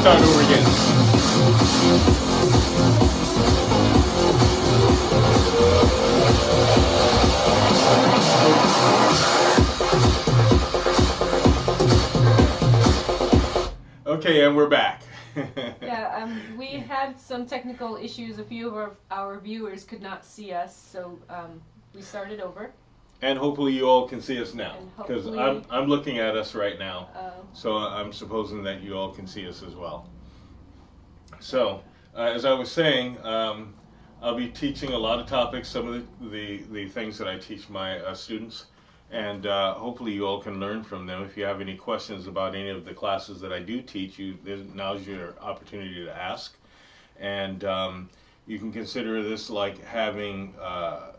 start over again. Okay, and we're back. Yeah, we had some technical issues. A few of our viewers could not see us, so we started over. And hopefully you all can see us now, And because hopefully- I'm looking at us right now, Uh, so I'm supposing that you all can see us as well. So, as I was saying, I'll be teaching a lot of topics, some of the things that I teach my students, and hopefully you all can learn from them. If you have any questions about any of the classes that I do teach, now's your opportunity to ask. And you can consider this like having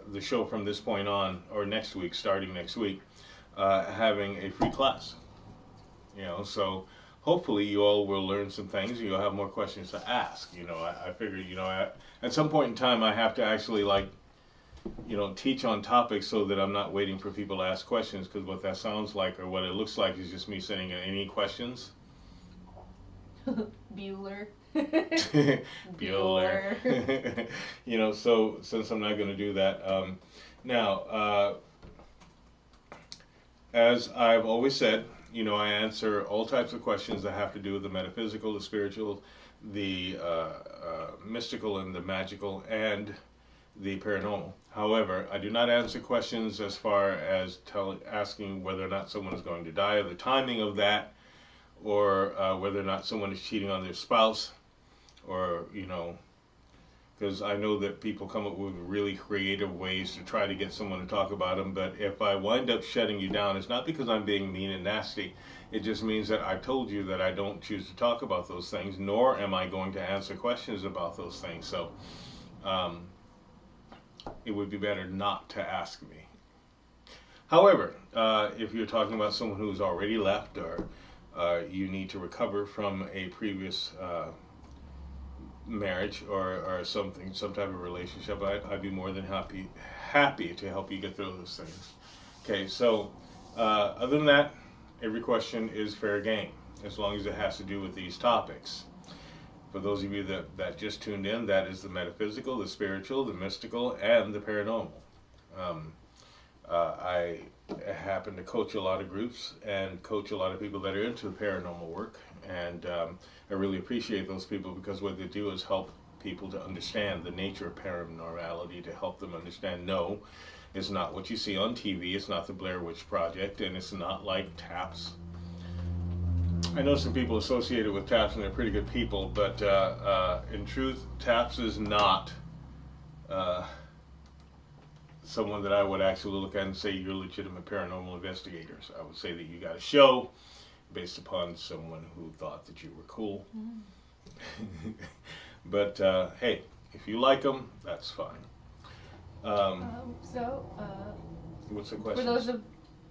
the show from this point on, or next week, starting next week, having a free class. So hopefully you all will learn some things. You'll have more questions to ask. I figure, at some point in time, I have to actually teach on topics so that I'm not waiting for people to ask questions. Because what that sounds like, or what it looks like, is just me sending in any questions. Bueller. Bueller. So since I'm not going to do that, now, as I've always said, I answer all types of questions that have to do with the metaphysical, the spiritual, the mystical, and the magical, and the paranormal. However, I do not answer questions as far as asking whether or not someone is going to die, or the timing of that, or whether or not someone is cheating on their spouse, or, because I know that people come up with really creative ways to try to get someone to talk about them. But if I wind up shutting you down, it's not because I'm being mean and nasty. It just means that I've told you that I don't choose to talk about those things, nor am I going to answer questions about those things. So it would be better not to ask me. However, if you're talking about someone who's already left, or you need to recover from a previous marriage, or some type of relationship, I'd be more than happy to help you get through those things. Okay, so other than that, every question is fair game, as long as it has to do with these topics. For those of you that just tuned in, that is the metaphysical, the spiritual, the mystical, and the paranormal. I happen to coach a lot of groups and coach a lot of people that are into paranormal work, and I really appreciate those people, because what they do is help people to understand the nature of paranormality, to help them understand, no, it's not what you see on TV, it's not the Blair Witch Project, and it's not like TAPS. I know some people associated with TAPS, and they're pretty good people, but in truth, TAPS is not someone that I would actually look at and say you're legitimate paranormal investigators. I would say that you got a show based upon someone who thought that you were cool. But hey, if you like them, that's fine. What's the question? For those of,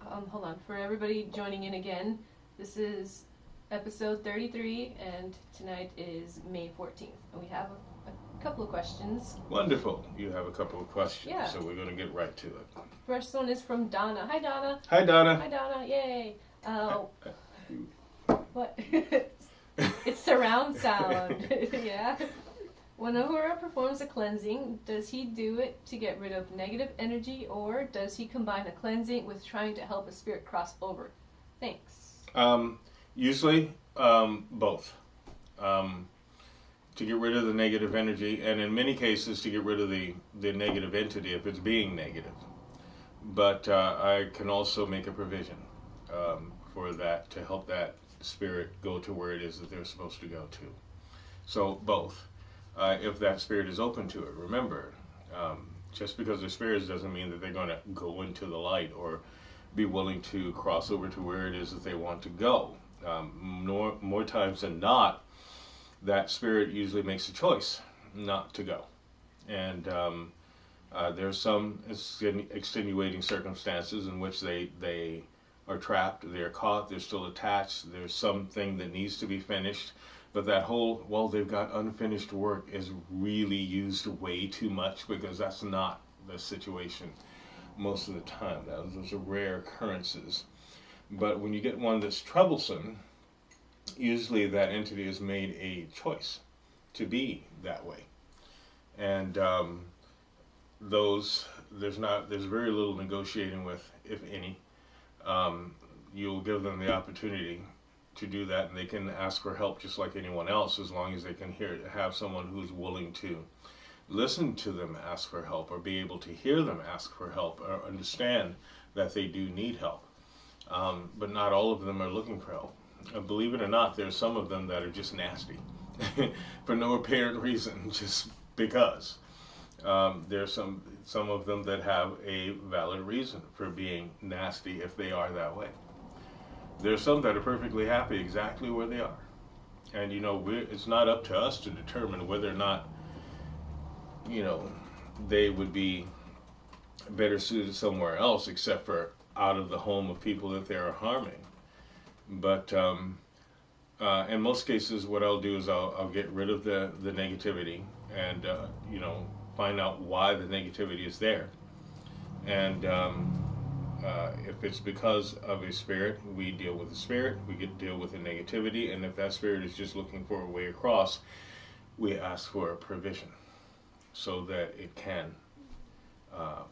hold on, for everybody joining in again, this is episode 33, and tonight is May 14th. And we have a couple of questions. Wonderful. You have a couple of questions, Yeah. so we're going to get right to it. First one is from Donna. Hi, Donna. Hi, Donna. Hi, Donna. Yay. What? It's surround sound. Yeah. When Ahura performs a cleansing, does he do it to get rid of negative energy, or does he combine a cleansing with trying to help a spirit cross over? Thanks. Usually, both. To get rid of the negative energy, and in many cases to get rid of the negative entity if it's being negative. But I can also make a provision for that, to help that spirit go to where it is that they're supposed to go to. So both. If that spirit is open to it. Remember, just because they're spirits doesn't mean that they're going to go into the light or be willing to cross over to where it is that they want to go. More times than not, that spirit usually makes a choice not to go. And there's some extenuating circumstances in which they are trapped, they're caught, they're still attached, there's something that needs to be finished. But that whole, well, they've got unfinished work is really used way too much, because that's not the situation most of the time. Those are rare occurrences. But when you get one that's troublesome, usually that entity has made a choice to be that way. And those there's very little negotiating with, if any. Um, you'll give them the opportunity to do that, and they can ask for help just like anyone else, as long as they can have someone who's willing to listen to them ask for help, or be able to hear them ask for help, or understand that they do need help. But not all of them are looking for help. Believe it or not, there's some of them that are just nasty for no apparent reason, just because. There's some of them that have a valid reason for being nasty if they are that way. There's some that are perfectly happy exactly where they are. And it's not up to us to determine whether or not they would be better suited somewhere else, except for out of the home of people that they are harming. But in most cases, what I'll do is I'll get rid of the negativity, and find out why the negativity is there. And if it's because of a spirit, we deal with the spirit. We get to deal with the negativity, and if that spirit is just looking for a way across, we ask for a provision so that it can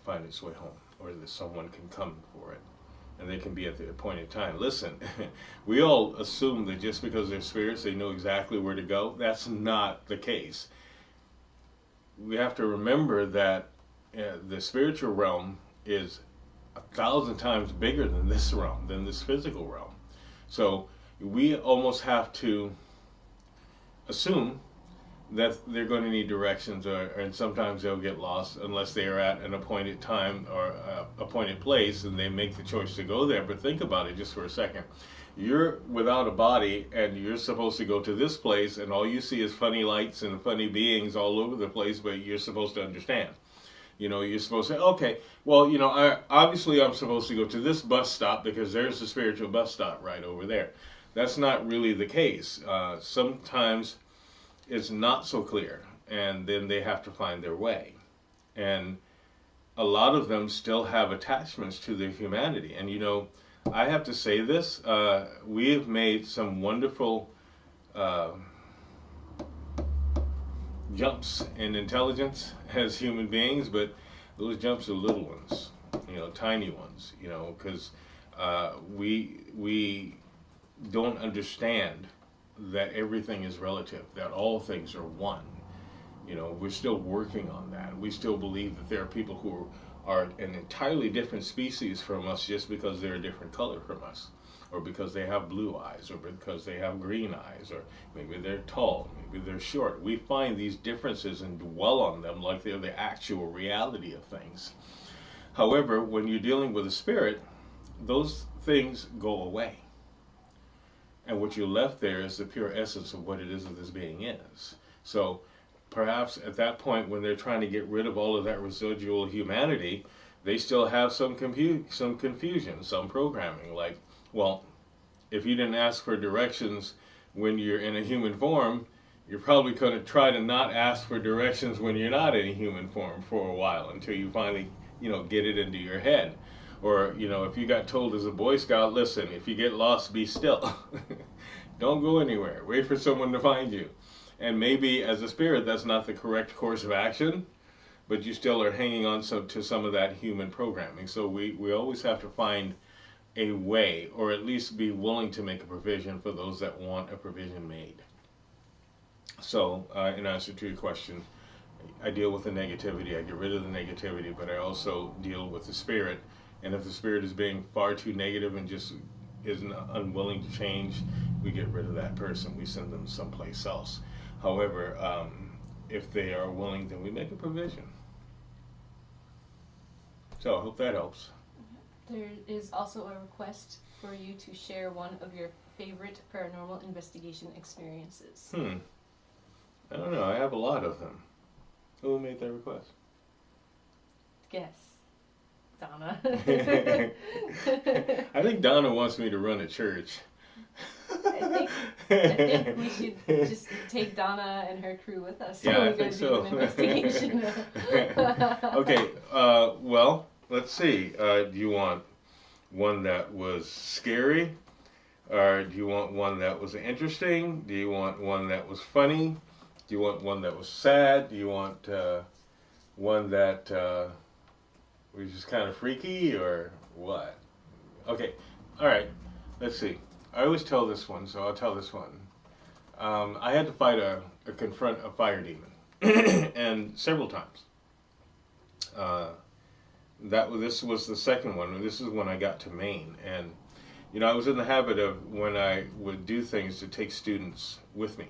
find its way home, or that someone can come for it, and they can be at the appointed time. Listen, we all assume that just because they're spirits, they know exactly where to go. That's not the case. We have to remember that the spiritual realm is 1,000 times bigger than this realm, than this physical realm. So we almost have to assume that they're going to need directions, and sometimes they'll get lost unless they are at an appointed time or appointed place, and they make the choice to go there. But think about it just for a second. You're without a body, and you're supposed to go to this place, and all you see is funny lights and funny beings all over the place, but you're supposed to understand. You're supposed to say, okay, well, obviously I'm supposed to go to this bus stop because there's the spiritual bus stop right over there. That's not really the case. Sometimes it's not so clear, and then they have to find their way. And a lot of them still have attachments to their humanity. And I have to say this, we have made some wonderful jumps in intelligence as human beings, but those jumps are little ones, tiny ones, because we don't understand that everything is relative, that all things are one. We're still working on that. We still believe that there are people who are an entirely different species from us just because they're a different color from us, or because they have blue eyes, or because they have green eyes, or maybe they're tall, maybe they're short. We find these differences and dwell on them like they're the actual reality of things. However, when you're dealing with a spirit, those things go away. And what you're left there is the pure essence of what it is that this being is. So perhaps at that point, when they're trying to get rid of all of that residual humanity, they still have some confusion, some programming. Like, well, if you didn't ask for directions when you're in a human form, you're probably going to try to not ask for directions when you're not in a human form for a while, until you finally, get it into your head. Or, if you got told as a Boy Scout, listen, if you get lost, be still. Don't go anywhere. Wait for someone to find you. And maybe as a spirit, that's not the correct course of action, but you still are hanging on to some of that human programming. So we always have to find a way, or at least be willing to make a provision for those that want a provision made. So in answer to your question, I deal with the negativity. I get rid of the negativity, but I also deal with the spirit. And if the spirit is being far too negative and just is unwilling to change, we get rid of that person. We send them someplace else. However, if they are willing, then we make a provision. So I hope that helps. There is also a request for you to share one of your favorite paranormal investigation experiences. I don't know. I have a lot of them. Who made that request? Guess. Donna. I think Donna wants me to run a church. I think we should just take Donna and her crew with us. Yeah, I we think do so. an investigation. Okay, well, let's see. Do you want one that was scary, Or do you want one that was interesting? Do you want one that was funny? Do you want one that was sad? Do you want one that was just kind of freaky or what? Okay, all right. Let's see. I always tell this one, so I'll tell this one. I had to confront a fire demon, and several times. Uh, this was the second one. This is when I got to Maine, and I was in the habit of when I would do things to take students with me,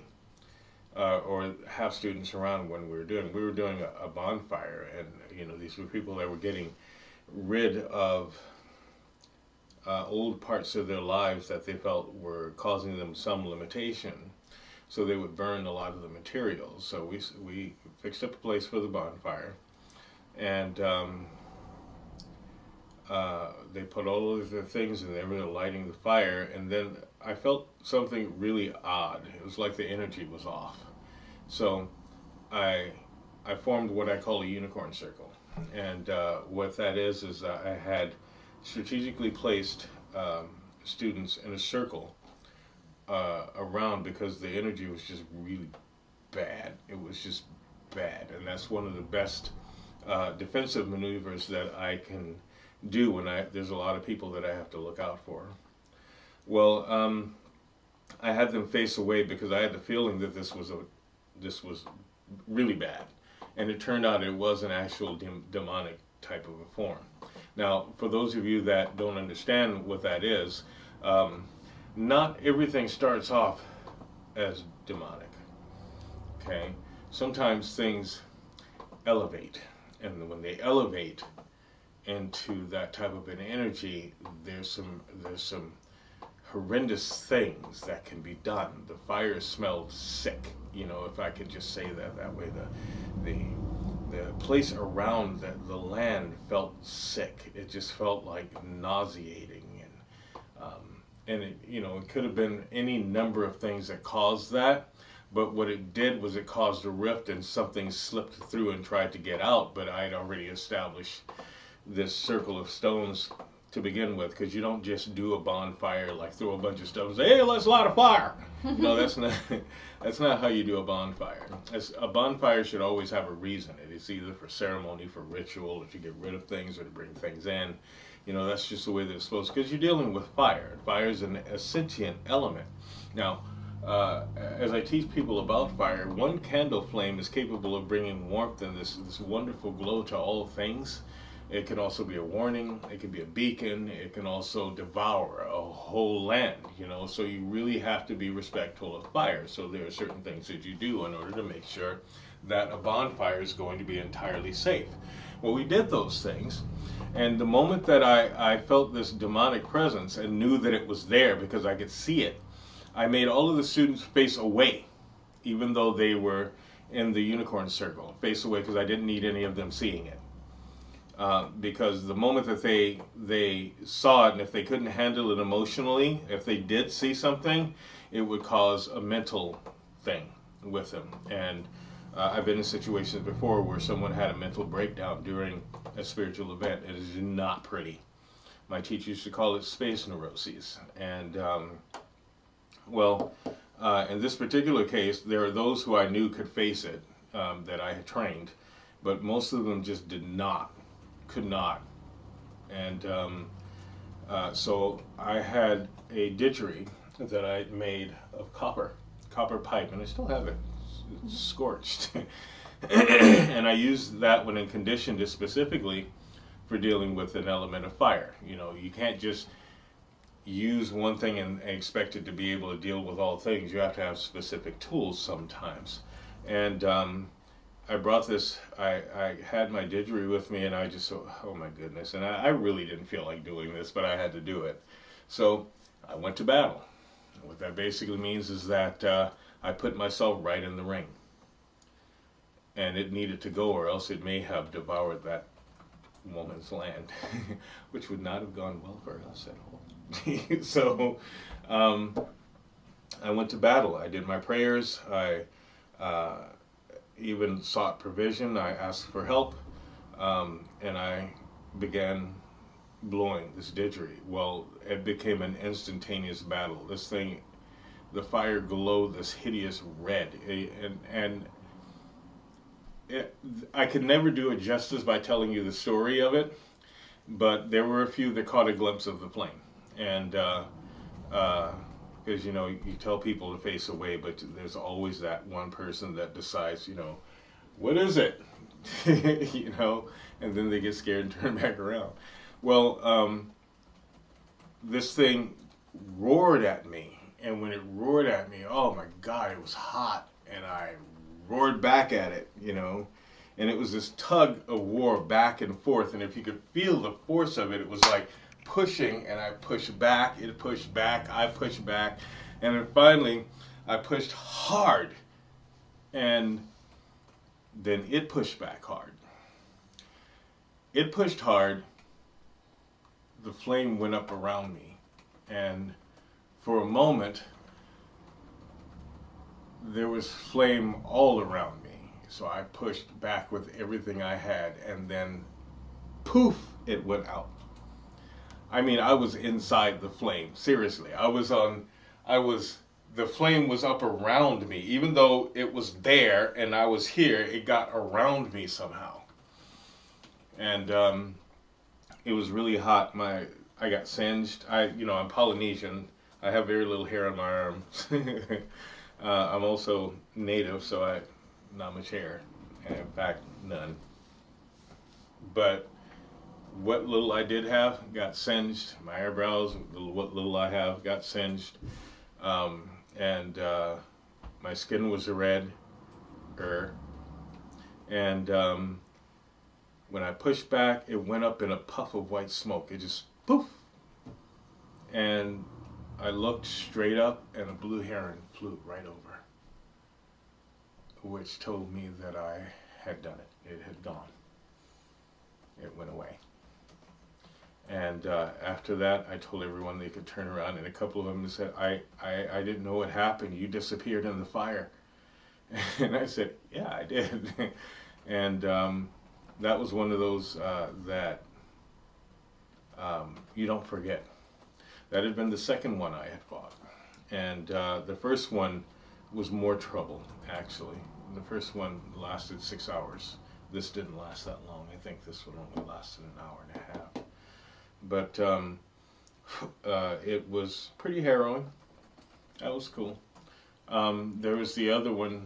or have students around when we were doing a bonfire, and these were people that were getting rid of old parts of their lives that they felt were causing them some limitation. So they would burn a lot of the materials. So we fixed up a place for the bonfire, and they put all of the things in there. We were lighting the fire, and then I felt something really odd. It was like the energy was off. So I formed what I call a unicorn circle, and what that is I had strategically placed students in a circle around, because the energy was just really bad. It was just bad, and that's one of the best defensive maneuvers that I can do when there's a lot of people that I have to look out for. Well, I had them face away because I had the feeling that this was really bad, and it turned out it was an actual demonic type of a form. Now, for those of you that don't understand what that is, not everything starts off as demonic. Okay, sometimes things elevate, and when they elevate into that type of an energy, there's some horrendous things that can be done. The fire smelled sick, if I could just say that way. The place around the land felt sick. It just felt like nauseating, and it could have been any number of things that caused that. But what it did was it caused a rift, and something slipped through and tried to get out. But I had already established this circle of stones to begin with, because you don't just do a bonfire, like throw a bunch of stones, hey, let's light a fire. That's not how you do a bonfire. A bonfire should always have a reason. It is either for ceremony, for ritual, or to get rid of things, or to bring things in. That's just the way that it's supposed to, because you're dealing with fire. Fire is a sentient element. Now, as I teach people about fire, one candle flame is capable of bringing warmth and this wonderful glow to all things. It can also be a warning. It can be a beacon. It can also devour a whole land, so you really have to be respectful of fire. So there are certain things that you do in order to make sure that a bonfire is going to be entirely safe. Well, we did those things, and the moment that I felt this demonic presence and knew that it was there because I could see it, I made all of the students face away, even though they were in the unicorn circle, face away, because I didn't need any of them seeing it. Because the moment that they saw it, and if they couldn't handle it emotionally, if they did see something, it would cause a mental thing with them. And I've been in situations before where someone had a mental breakdown during a spiritual event. It is not pretty. My teacher used to call it space neuroses. And in this particular case, there are those who I knew could face it, that I had trained, but most of them just could not. And so I had a didgeridoo that I made of copper pipe, and I still have it. It's scorched. And I used that when and conditioned it specifically for dealing with an element of fire. You can't just use one thing and expect it to be able to deal with all things. You have to have specific tools sometimes. And I brought this, I had my didgeridoo with me, and I just thought, oh my goodness. And I really didn't feel like doing this, but I had to do it. So I went to battle. What that basically means is that I put myself right in the ring. And it needed to go, or else it may have devoured that woman's land, which would not have gone well for us at all. So I went to battle. I did my prayers. I even sought provision. I asked for help, and I began blowing, this didgeridoo. Well, it became an instantaneous battle. This thing, the fire glowed this hideous red, and I could never do it justice by telling you the story of it, but there were a few that caught a glimpse of the flame, and because you tell people to face away, but there's always that one person that decides, what is it, and then they get scared and turn back around. Well, this thing roared at me, and when it roared at me, oh my God, it was hot, and I roared back at it, and it was this tug of war back and forth, and if you could feel the force of it, it was like pushing, and I pushed back, it pushed back, I pushed back, and then finally I pushed hard, and then it pushed back hard. It pushed hard, the flame went up around me, and for a moment there was flame all around me. So I pushed back with everything I had, and then poof, it went out. I mean, I was inside the flame. Seriously, the flame was up around me. Even though it was there and I was here, it got around me somehow. And it was really hot. I got singed. I'm Polynesian. I have very little hair on my arms. I'm also native, so not much hair. And in fact, none. But what little I did have got singed. My eyebrows, what little I have, got singed. And my skin was red. And when I pushed back, it went up in a puff of white smoke. It just poof. And I looked straight up, and a blue heron flew right over, which told me that I had done it. It had gone. It went away. And after that, I told everyone they could turn around, and a couple of them said, I didn't know what happened. You disappeared in the fire. And I said, yeah, I did. And that was one of those that you don't forget. That had been the second one I had fought. And the first one was more trouble, actually. The first one lasted 6 hours. This didn't last that long. I think this one only lasted an hour and a half. But it was pretty harrowing. That was cool. There was the other one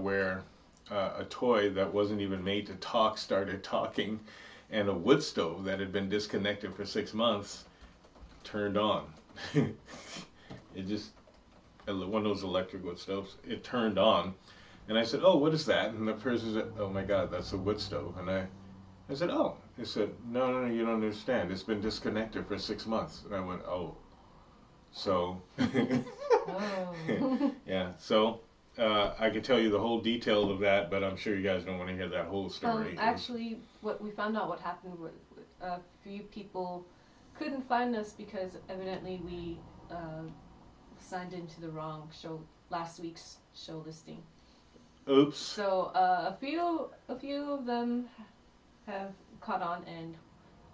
where a toy that wasn't even made to talk started talking, and a wood stove that had been disconnected for 6 months turned on. It just, one of those electric wood stoves, it turned on. And I said, oh, what is that? And the person said, oh my God, that's a wood stove. And I said, oh. He said, no, you don't understand. It's been disconnected for 6 months. And I went, oh. So, Oh. yeah, so I could tell you the whole detail of that, but I'm sure you guys don't want to hear that whole story. Actually, what we found out what happened was a few people couldn't find us because evidently we signed into the wrong show, last week's show listing. Oops. So a few of them have caught on, and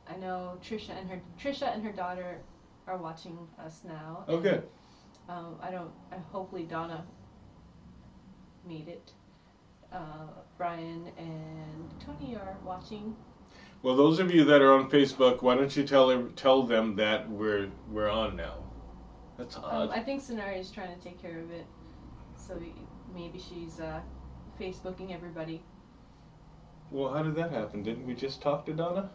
I know Trisha and her daughter are watching us now. Oh, good. Hopefully Donna made it. Brian and Tony are watching. Well, those of you that are on Facebook, why don't you tell them that we're on now? That's odd. I think Scenario is trying to take care of it, so maybe she's Facebooking everybody. Well, how did that happen? Didn't we just talk to Donna?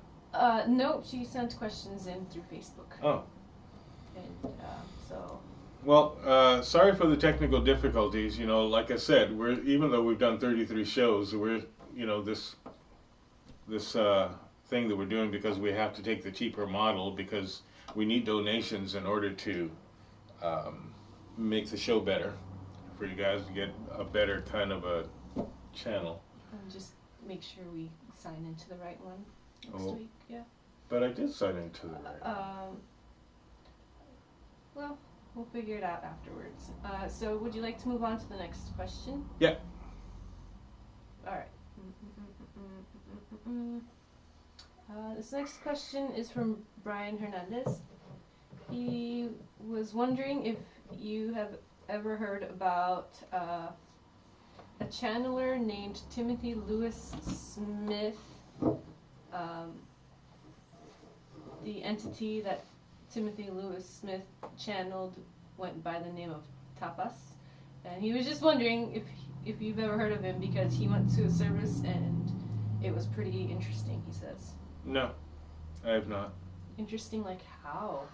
No, she sent questions in through Facebook. Oh. And so. Well, sorry for the technical difficulties. Like I said, even though we've done 33 shows, we're this thing that we're doing because we have to take the cheaper model because we need donations in order to make the show better for you guys to get a better kind of a channel. And just make sure we sign into the right one next week. Yeah. But I did sign into the right one. Well, we'll figure it out afterwards. So would you like to move on to the next question? Yeah. All right. This next question is from Brian Hernandez. He was wondering if you have ever heard about a channeler named Timothy Lewis Smith. The entity that Timothy Lewis Smith channeled went by the name of Tapas. And he was just wondering if you've ever heard of him, because he went to a service and it was pretty interesting, he says. No, I have not. Interesting, like how?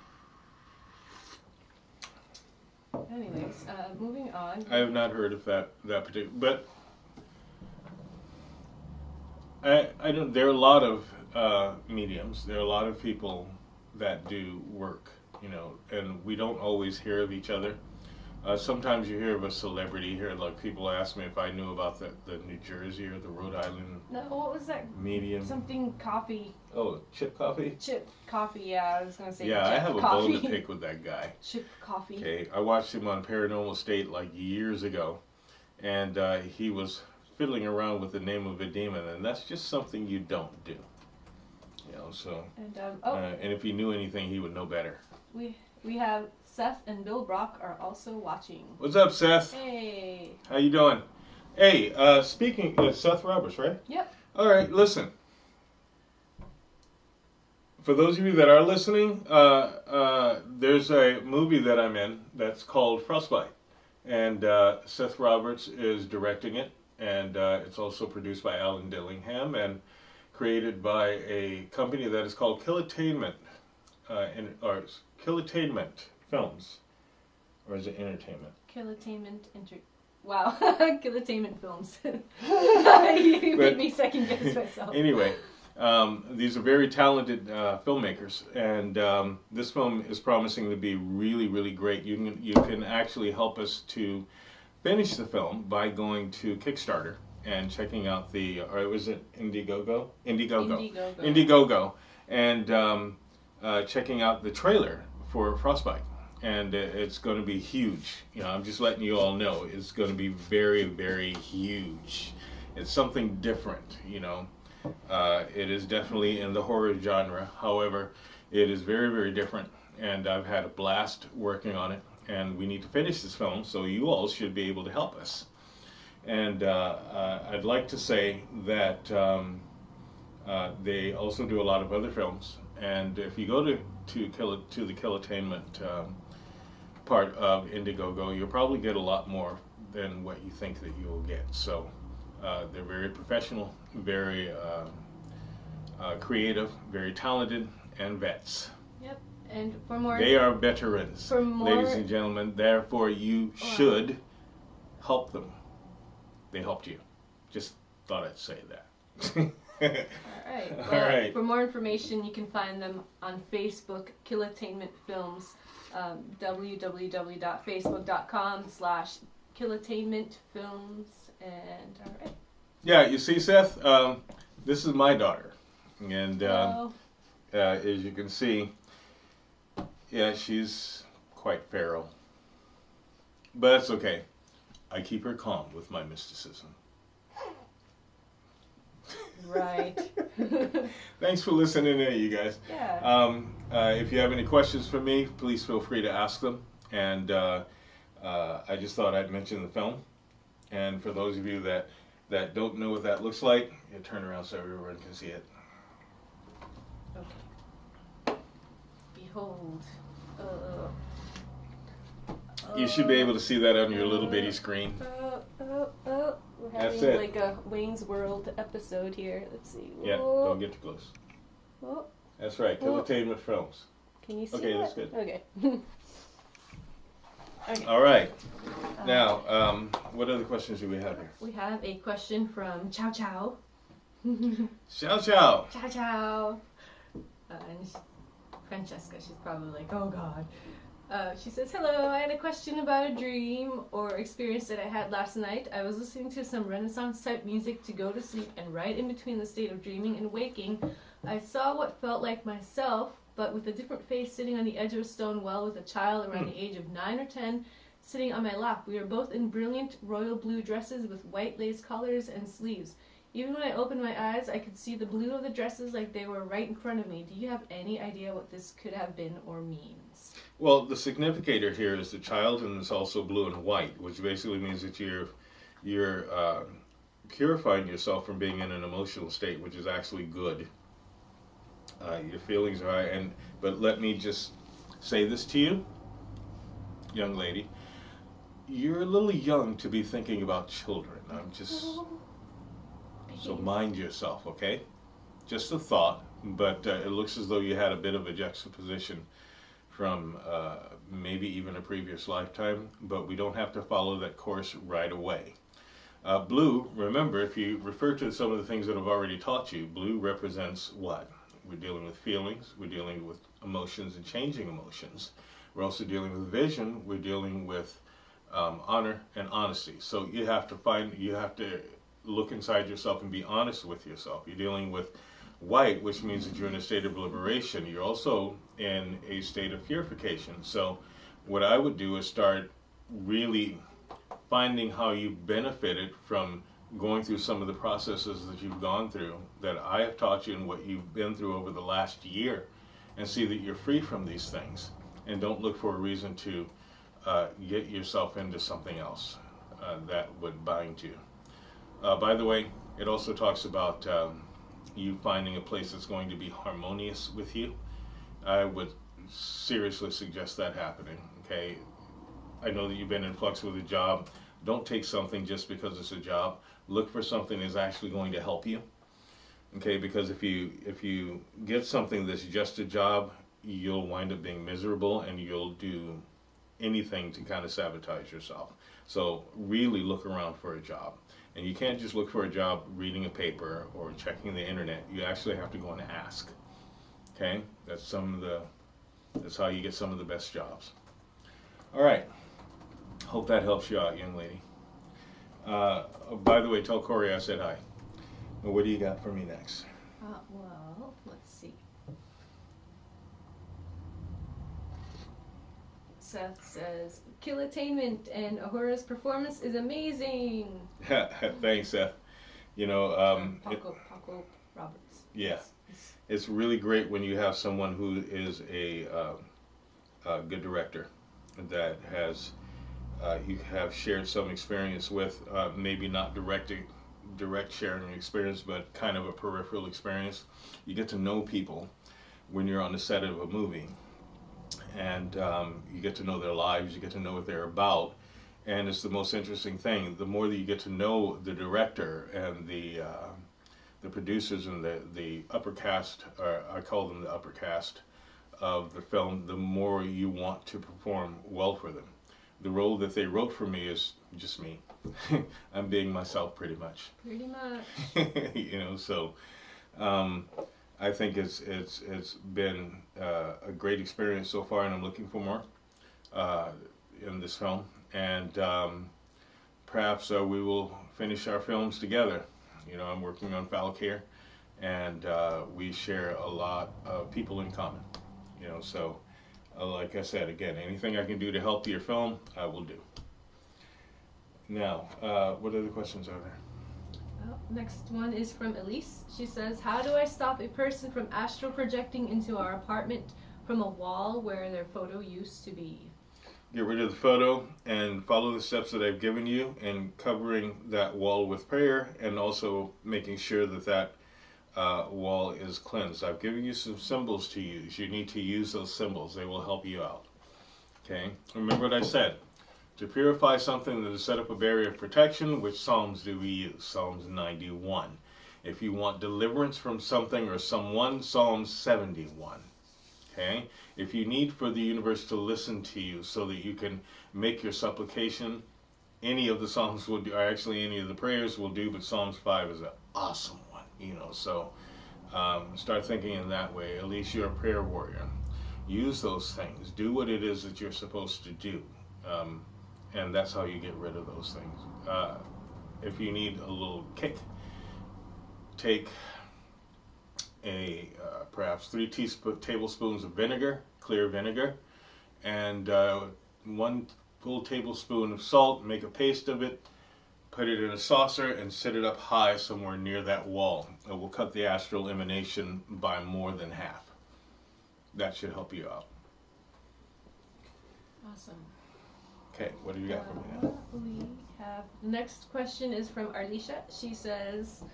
Anyways, moving on. I have not heard of that particular, but I don't. There are a lot of mediums. There are a lot of people that do work, and we don't always hear of each other. Sometimes you hear of a celebrity here, like people ask me if I knew about the New Jersey or the Rhode Island No, what was that? medium. Something coffee. Oh, Chip Coffee? Chip Coffee, yeah, I was going to say Yeah, Chip I have a Coffee. bone to pick with that guy. Chip Coffee. Okay, I watched him on Paranormal State like years ago, and he was fiddling around with the name of a demon, and that's just something you don't do. So, And and if he knew anything, he would know better. we have Seth and Bill Brock are also watching. What's up, Seth? Hey. How you doing? Hey, speaking, Seth Roberts, right? Yep. All right, listen. For those of you that are listening, there's a movie that I'm in that's called Frostbite, and Seth Roberts is directing it, and it's also produced by Alan Dillingham and created by a company that is called Killatainment, or Killatainment Films, or is it Entertainment? Wow, Killatainment Films. You made me second guess myself. Anyway, these are very talented filmmakers, and this film is promising to be really, really great. You can actually help us to finish the film by going to Kickstarter and checking out or was it Indiegogo? Indiegogo, and checking out the trailer for Frostbite. And it's going to be huge. I'm just letting you all know it's going to be very, very huge. It's something different, It is definitely in the horror genre. However, it is very, very different. And I've had a blast working on it. And we need to finish this film, so you all should be able to help us. And I'd like to say that they also do a lot of other films. And if you go to the Killatainment part of Indiegogo, you'll probably get a lot more than what you think that you'll get. So they're very professional, very creative, very talented, and vets. Yep. And for more, they are veterans, for more, ladies and gentlemen. Therefore, you should help them. They helped you. Just thought I'd say that. All right. Well, all right. For more information, you can find them on Facebook, Killatainment Films, www.facebook.com/Killatainment Films, and all right. Yeah, you see, Seth, this is my daughter, and as you can see, yeah, she's quite feral, but that's okay. I keep her calm with my mysticism. Right. Thanks for listening in, you guys. Yeah. If you have any questions for me, please feel free to ask them. And I just thought I'd mention the film. And for those of you that don't know what that looks like, you turn around so everyone can see it. Okay. Behold. You should be able to see that on your little bitty screen. We're having like a Wayne's World episode here. Let's see. Whoa. Yeah, don't get too close. Whoa. That's right, Killatainment Films. Can you see Okay, that? that's good. Okay. Okay. All right. Now, what other questions do we have here? We have a question from Chow Chow. Ciao, ciao. Chow Chow. And Francesca, she's probably like, oh God. She says, hello, I had a question about a dream or experience that I had last night. I was listening to some Renaissance type music to go to sleep, and right in between the state of dreaming and waking, I saw what felt like myself, but with a different face, sitting on the edge of a stone well with a child around the age of 9 or 10 sitting on my lap. We were both in brilliant royal blue dresses with white lace collars and sleeves. Even when I opened my eyes, I could see the blue of the dresses like they were right in front of me. Do you have any idea what this could have been or means? Well, the significator here is the child, and it's also blue and white, which basically means that you're purifying yourself from being in an emotional state, which is actually good. Your feelings are high, but let me just say this to you, young lady. You're a little young to be thinking about children. So mind yourself, okay? Just a thought, but it looks as though you had a bit of a juxtaposition from maybe even a previous lifetime, but we don't have to follow that course right away. Blue, remember, if you refer to some of the things that I've already taught you, blue represents what? We're dealing with feelings, we're dealing with emotions and changing emotions. We're also dealing with vision, we're dealing with honor and honesty. So you have to look inside yourself and be honest with yourself. You're dealing with white, which means that you're in a state of liberation. You're also in a state of purification. So what I would do is start really finding how you benefited from going through some of the processes that you've gone through, that I have taught you, and what you've been through over the last year, and see that you're free from these things, and don't look for a reason to get yourself into something else that would bind you. By the way, it also talks about you finding a place that's going to be harmonious with you. I would seriously suggest that happening, okay? I know that you've been in flux with a job. Don't take something just because it's a job. Look for something that's actually going to help you, okay? Because if you get something that's just a job, you'll wind up being miserable, and you'll do anything to kind of sabotage yourself. So really look around for a job. And you can't just look for a job reading a paper or checking the internet. You actually have to go and ask. Okay? That's how you get some of the best jobs. All right. Hope that helps you out, young lady. By the way, tell Corey I said hi. Well, what do you got for me next? Well, let's see. Seth says, Kill Attainment and Ahura's performance is amazing. Thanks, Seth. You know, Paco Roberts. Yeah. It's really great when you have someone who is a good director that has you have shared some experience with, maybe not direct sharing experience, but kind of a peripheral experience. You get to know people when you're on the set of a movie, and you get to know their lives, you get to know what they're about, and it's the most interesting thing. The more that you get to know the director and the producers and the upper cast, or I call them the upper cast of the film, the more you want to perform well for them. The role that they wrote for me is just me. I'm being myself pretty much. Pretty much. You know, so I think it's been a great experience so far, and I'm looking for more in this film. And perhaps we will finish our films together. You know, I'm working on Falcare, and we share a lot of people in common. You know, so like I said, again, anything I can do to help your film, I will do. Now, what other questions are there? Well, next one is from Elise. She says, how do I stop a person from astral projecting into our apartment from a wall where their photo used to be? Get rid of the photo and follow the steps that I've given you, and covering that wall with prayer, and also making sure that that wall is cleansed. I've given you some symbols to use. You need to use those symbols. They will help you out. Okay? Remember what I said. To purify something, to set up a barrier of protection, which Psalms do we use? Psalms 91. If you want deliverance from something or someone, Psalms 71. Okay? If you need for the universe to listen to you so that you can make your supplication, any of the Psalms will do, or actually any of the prayers will do, but Psalms 5 is an awesome one, you know, so start thinking in that way. At least you're a prayer warrior. Use those things. Do what it is that you're supposed to do. And that's how you get rid of those things. If you need a little kick, take perhaps 3 tablespoons of vinegar, clear vinegar, and 1 full tablespoon of salt. Make a paste of it, put it in a saucer, and sit it up high somewhere near that wall. It will cut the astral emanation by more than half. That should help you out. Awesome. Okay, what do you got for me now? We have next question is from Arlisha. She says,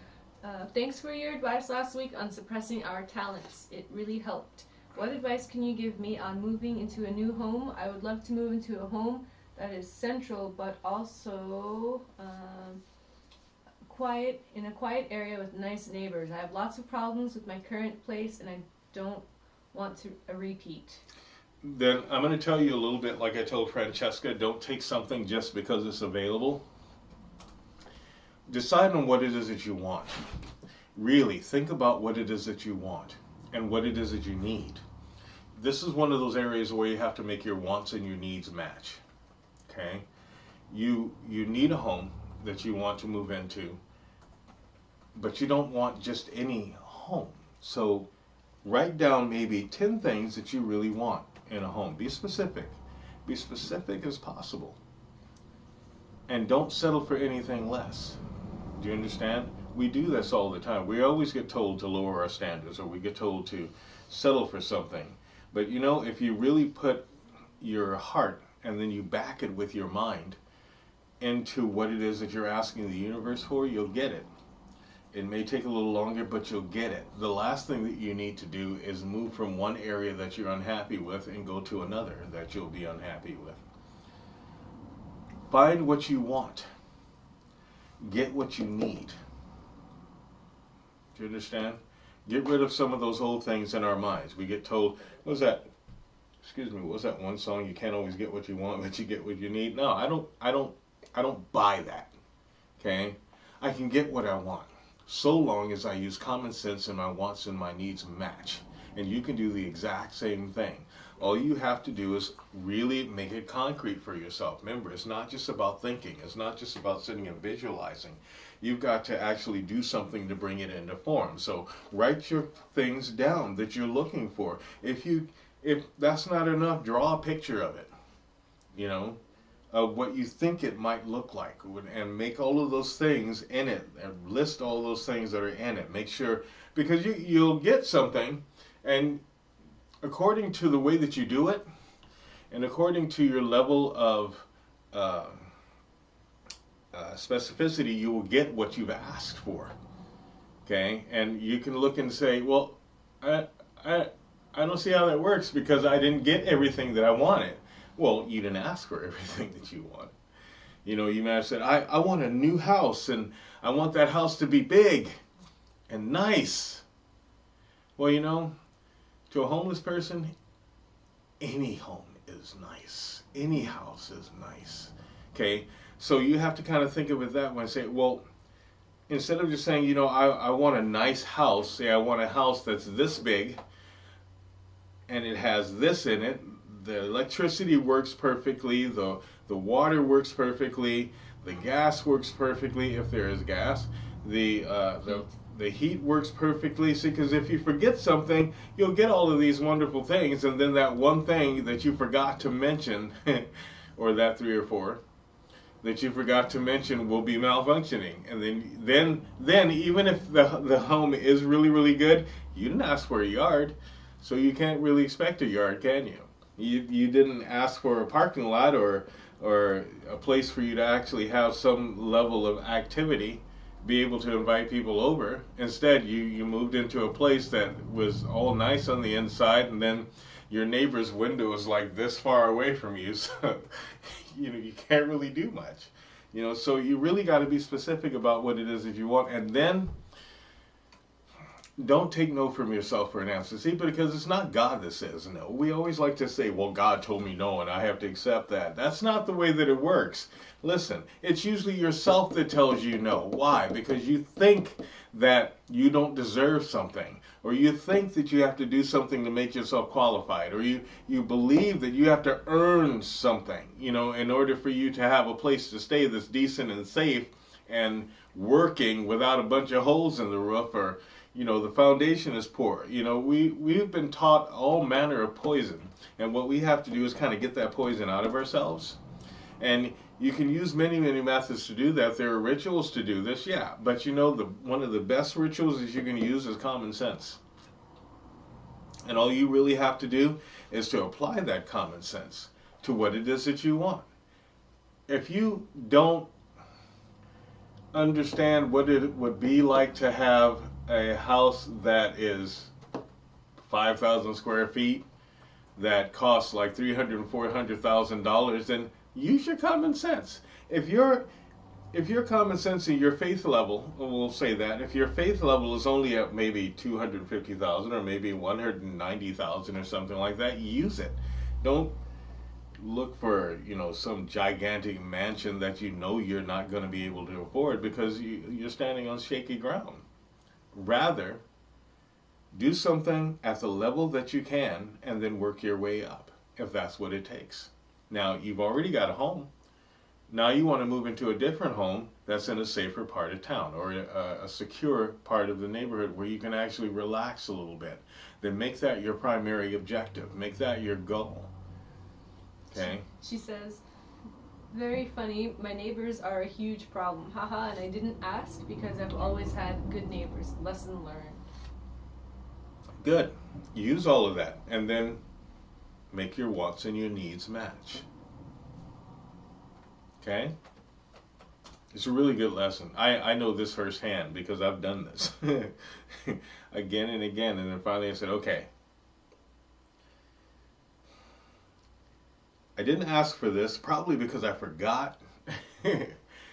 "Thanks for your advice last week on suppressing our talents. It really helped. What advice can you give me on moving into a new home? I would love to move into a home that is central, but also quiet, in a quiet area with nice neighbors. I have lots of problems with my current place, and I don't want to a repeat." Then I'm going to tell you a little bit like I told Francesca. Don't take something just because it's available. Decide on what it is that you want. Really think about what it is that you want and what it is that you need. This is one of those areas where you have to make your wants and your needs match. Okay? You need a home that you want to move into, but you don't want just any home. So write down maybe 10 things that you really want in a home. Be specific. Be specific as possible. And don't settle for anything less. Do you understand? We do this all the time. We always get told to lower our standards, or we get told to settle for something. But you know, if you really put your heart and then you back it with your mind into what it is that you're asking the universe for, you'll get it. It may take a little longer, but you'll get it. The last thing that you need to do is move from one area that you're unhappy with and go to another that you'll be unhappy with. Find what you want. Get what you need. Do you understand? Get rid of some of those old things in our minds. We get told, what was that one song? You can't always get what you want, but you get what you need. No, I don't buy that. Okay? I can get what I want, so long as I use common sense and my wants and my needs match. And you can do the exact same thing. All you have to do is really make it concrete for yourself. Remember, it's not just about thinking. It's not just about sitting and visualizing. You've got to actually do something to bring it into form. So write your things down that you're looking for. If that's not enough, draw a picture of it. You know, of what you think it might look like, and make all of those things in it, and list all those things that are in it. Make sure, because you'll get something, and according to the way that you do it, and according to your level of specificity, you will get what you've asked for. Okay, and you can look and say, well, I don't see how that works because I didn't get everything that I wanted. Well, you didn't ask for everything that you want. You know, you might have said, I want a new house, and I want that house to be big and nice. Well, you know, to a homeless person, any home is nice. Any house is nice. Okay? So you have to kind of think of it that way and say, well, instead of just saying, you know, I want a nice house, say I want a house that's this big, and it has this in it. The electricity works perfectly, the water works perfectly, the gas works perfectly if there is gas, the heat works perfectly. See, because if you forget something, you'll get all of these wonderful things, and then that one thing that you forgot to mention, or that 3 or 4 that you forgot to mention, will be malfunctioning. And then even if the home is really, really good, you didn't ask for a yard, so you can't really expect a yard, can you? You didn't ask for a parking lot or a place for you to actually have some level of activity, be able to invite people over. Instead, you moved into a place that was all nice on the inside, and then your neighbor's window is like this far away from you, so you can't really do much. So you really got to be specific about what it is that you want, and then don't take no from yourself for an answer. See, because it's not God that says no. We always like to say, well, God told me no and I have to accept that. That's not the way that it works. Listen, it's usually yourself that tells you no. Why? Because you think that you don't deserve something, or you think that you have to do something to make yourself qualified, or you believe that you have to earn something, in order for you to have a place to stay that's decent and safe and working without a bunch of holes in the roof, or the foundation is poor. We've been taught all manner of poison, and what we have to do is kind of get that poison out of ourselves. And You can use many, many methods to do that. There are rituals to do this, yeah. But you know, one of the best rituals that you can use is common sense. And all you really have to do is to apply that common sense to what it is that you want. If you don't understand what it would be like to have a house that is 5,000 square feet that costs like $300,000 and $400,000, then use your common sense. If your common sense and your faith level, we'll say that, if your faith level is only at maybe 250,000 or maybe 190,000 or something like that, use it. Don't look for, you know, some gigantic mansion that you know you're not going to be able to afford, because you're standing on shaky ground. Rather, do something at the level that you can and then work your way up, if that's what it takes. Now, you've already got a home. Now you want to move into a different home that's in a safer part of town, or a secure part of the neighborhood where you can actually relax a little bit. Then make that your primary objective. Make that your goal. Okay? She says, very funny, my neighbors are a huge problem. Haha, and I didn't ask because I've always had good neighbors. Lesson learned. Good. Use all of that and then make your wants and your needs match. Okay? It's a really good lesson. I know this firsthand because I've done this again and again. And then finally I said, okay, I didn't ask for this, probably because I forgot.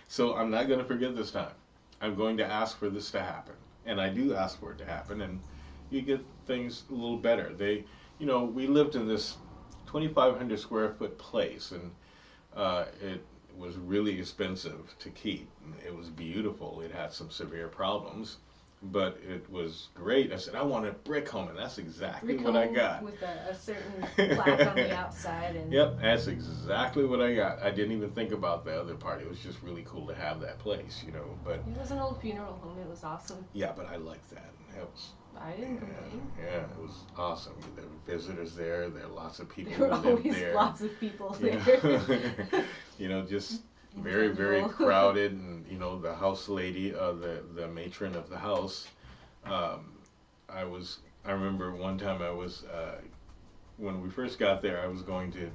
So I'm not going to forget this time. I'm going to ask for this to happen. And I do ask for it to happen. And you get things a little better. We lived in this 2,500 square foot place, and it was really expensive to keep. It was beautiful. It had some severe problems, but it was great. I said, I want a brick home, and that's exactly Brick what I home got. with a certain plaque on the outside. And Yep, that's exactly what I got. I didn't even think about the other part. It was just really cool to have that place, But it was an old funeral home. It was awesome. yeah, but I liked that. It was. I didn't complain. Yeah, it was awesome. There were visitors there. There were lots of people There were who lived always there. lots of people You there. know, just very, very crowded. And the house lady, the matron of the house. I remember one time when we first got there, I was going to,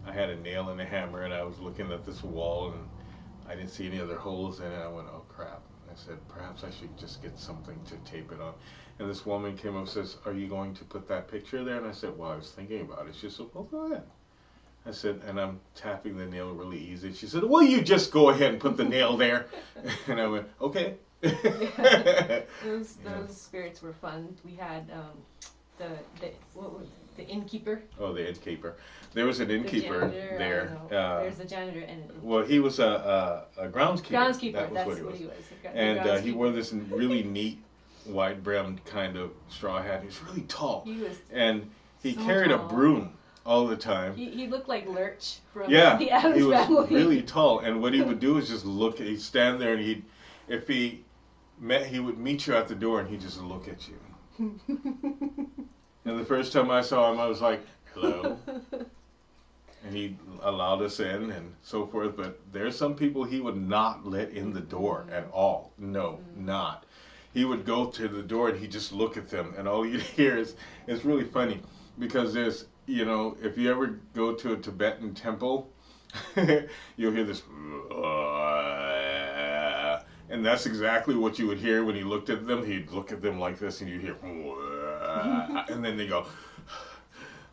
I had a nail and a hammer, and I was looking at this wall, and I didn't see any other holes in it. I went, oh crap. I said, perhaps I should just get something to tape it on. And this woman came up and says, are you going to put that picture there? And I said, well, I was thinking about it. She said, well, go ahead. I said, and I'm tapping the nail really easy. She said, well, you just go ahead and put the nail there. And I went, okay. Yeah. Those spirits were fun. We had the innkeeper. Oh, the innkeeper. There was an innkeeper there. There's a janitor and an innkeeper. Well, he was a groundskeeper. Groundskeeper, That's what he was. And he wore this really neat white brimmed kind of straw hat. He was really tall. And he carried tall. a broom all the time. He looked like Lurch from Yeah, the Addams he was Family. really tall. And what he would do is just look. He'd stand there, and he would meet you at the door, and he'd just look at you. And the first time I saw him, I was like, hello. And he allowed us in and so forth. But there's some people he would not let in the door at all. No, not. He would go to the door and he'd just look at them. And all you'd hear is, it's really funny because there's, if you ever go to a Tibetan temple, you'll hear this. And that's exactly what you would hear when he looked at them. He'd look at them like this and you'd hear. And then they go,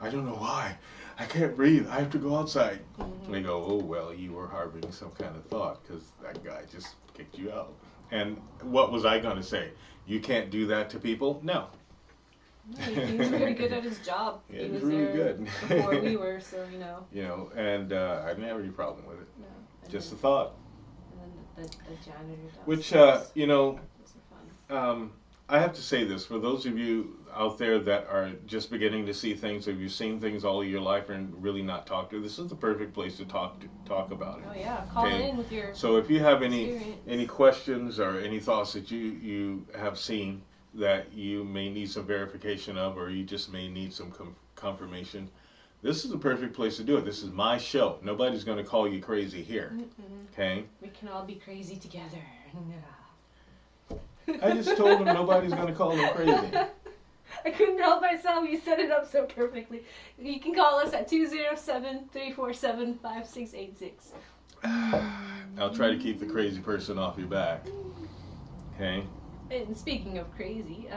I don't know why. I can't breathe. I have to go outside. And they go, oh, well, you were harboring some kind of thought because that guy just kicked you out. And what was I going to say? You can't do that to people? No. He was very good at his job. Yeah, he was really there good. before we were, so and I didn't have any problem with it. No. Just a thought. And then the janitor downstairs. Which, I have to say this, for those of you out there that are just beginning to see things, or you've seen things all your life and really not talked to, this is the perfect place to talk about it. Oh yeah, call in with your So if you have experience. any questions or any thoughts that you have seen that you may need some verification of, or you just may need some confirmation, this is the perfect place to do it. This is my show. Nobody's going to call you crazy here. Okay? We can all be crazy together. I just told him nobody's going to call him crazy. I couldn't help myself. You set it up so perfectly. You can call us at 207-347-5686. I'll try to keep the crazy person off your back. Okay? And speaking of crazy,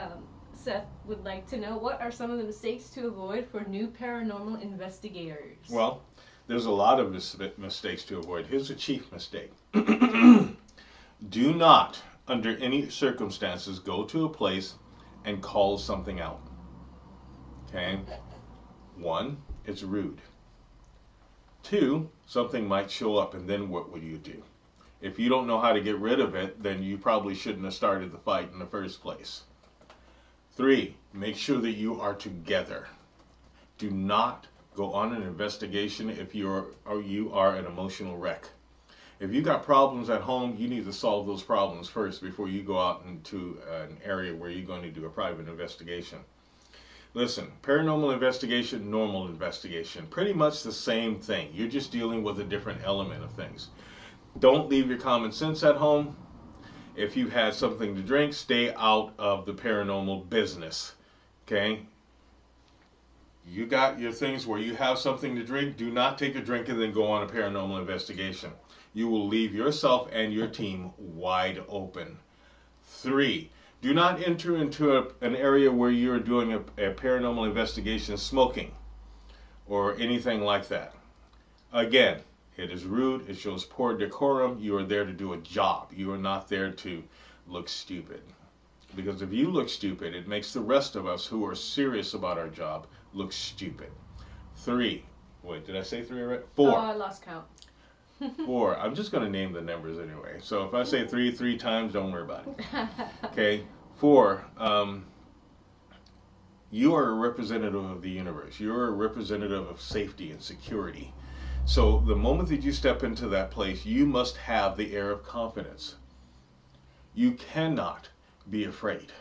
Seth would like to know, what are some of the mistakes to avoid for new paranormal investigators? Well, there's a lot of mistakes to avoid. Here's a chief mistake. Do not, under any circumstances, go to a place and call something out. Okay? 1, it's rude. 2, something might show up, and then what would you do? If you don't know how to get rid of it, then you probably shouldn't have started the fight in the first place. 3, make sure that you are together. Do not go on an investigation if you are an emotional wreck. If you got problems at home, you need to solve those problems first before you go out into an area where you're going to do a private investigation. Listen, paranormal investigation, normal investigation, pretty much the same thing. You're just dealing with a different element of things. Don't leave your common sense at home. If you've had something to drink, stay out of the paranormal business. Okay? You got your things where you have something to drink. Do not take a drink and then go on a paranormal investigation. You will leave yourself and your team wide open. 3, do not enter into an area where you're doing a paranormal investigation smoking or anything like that. Again, it is rude. It shows poor decorum. You are there to do a job. You are not there to look stupid. Because if you look stupid, it makes the rest of us who are serious about our job look stupid. 3. Wait, did I say 3 already? 4. Oh, I lost count. 4. I'm just going to name the numbers anyway. So if I say 3 times, don't worry about it. Okay. 4. You are a representative of the universe. You're a representative of safety and security. So the moment that you step into that place, you must have the air of confidence. You cannot be afraid.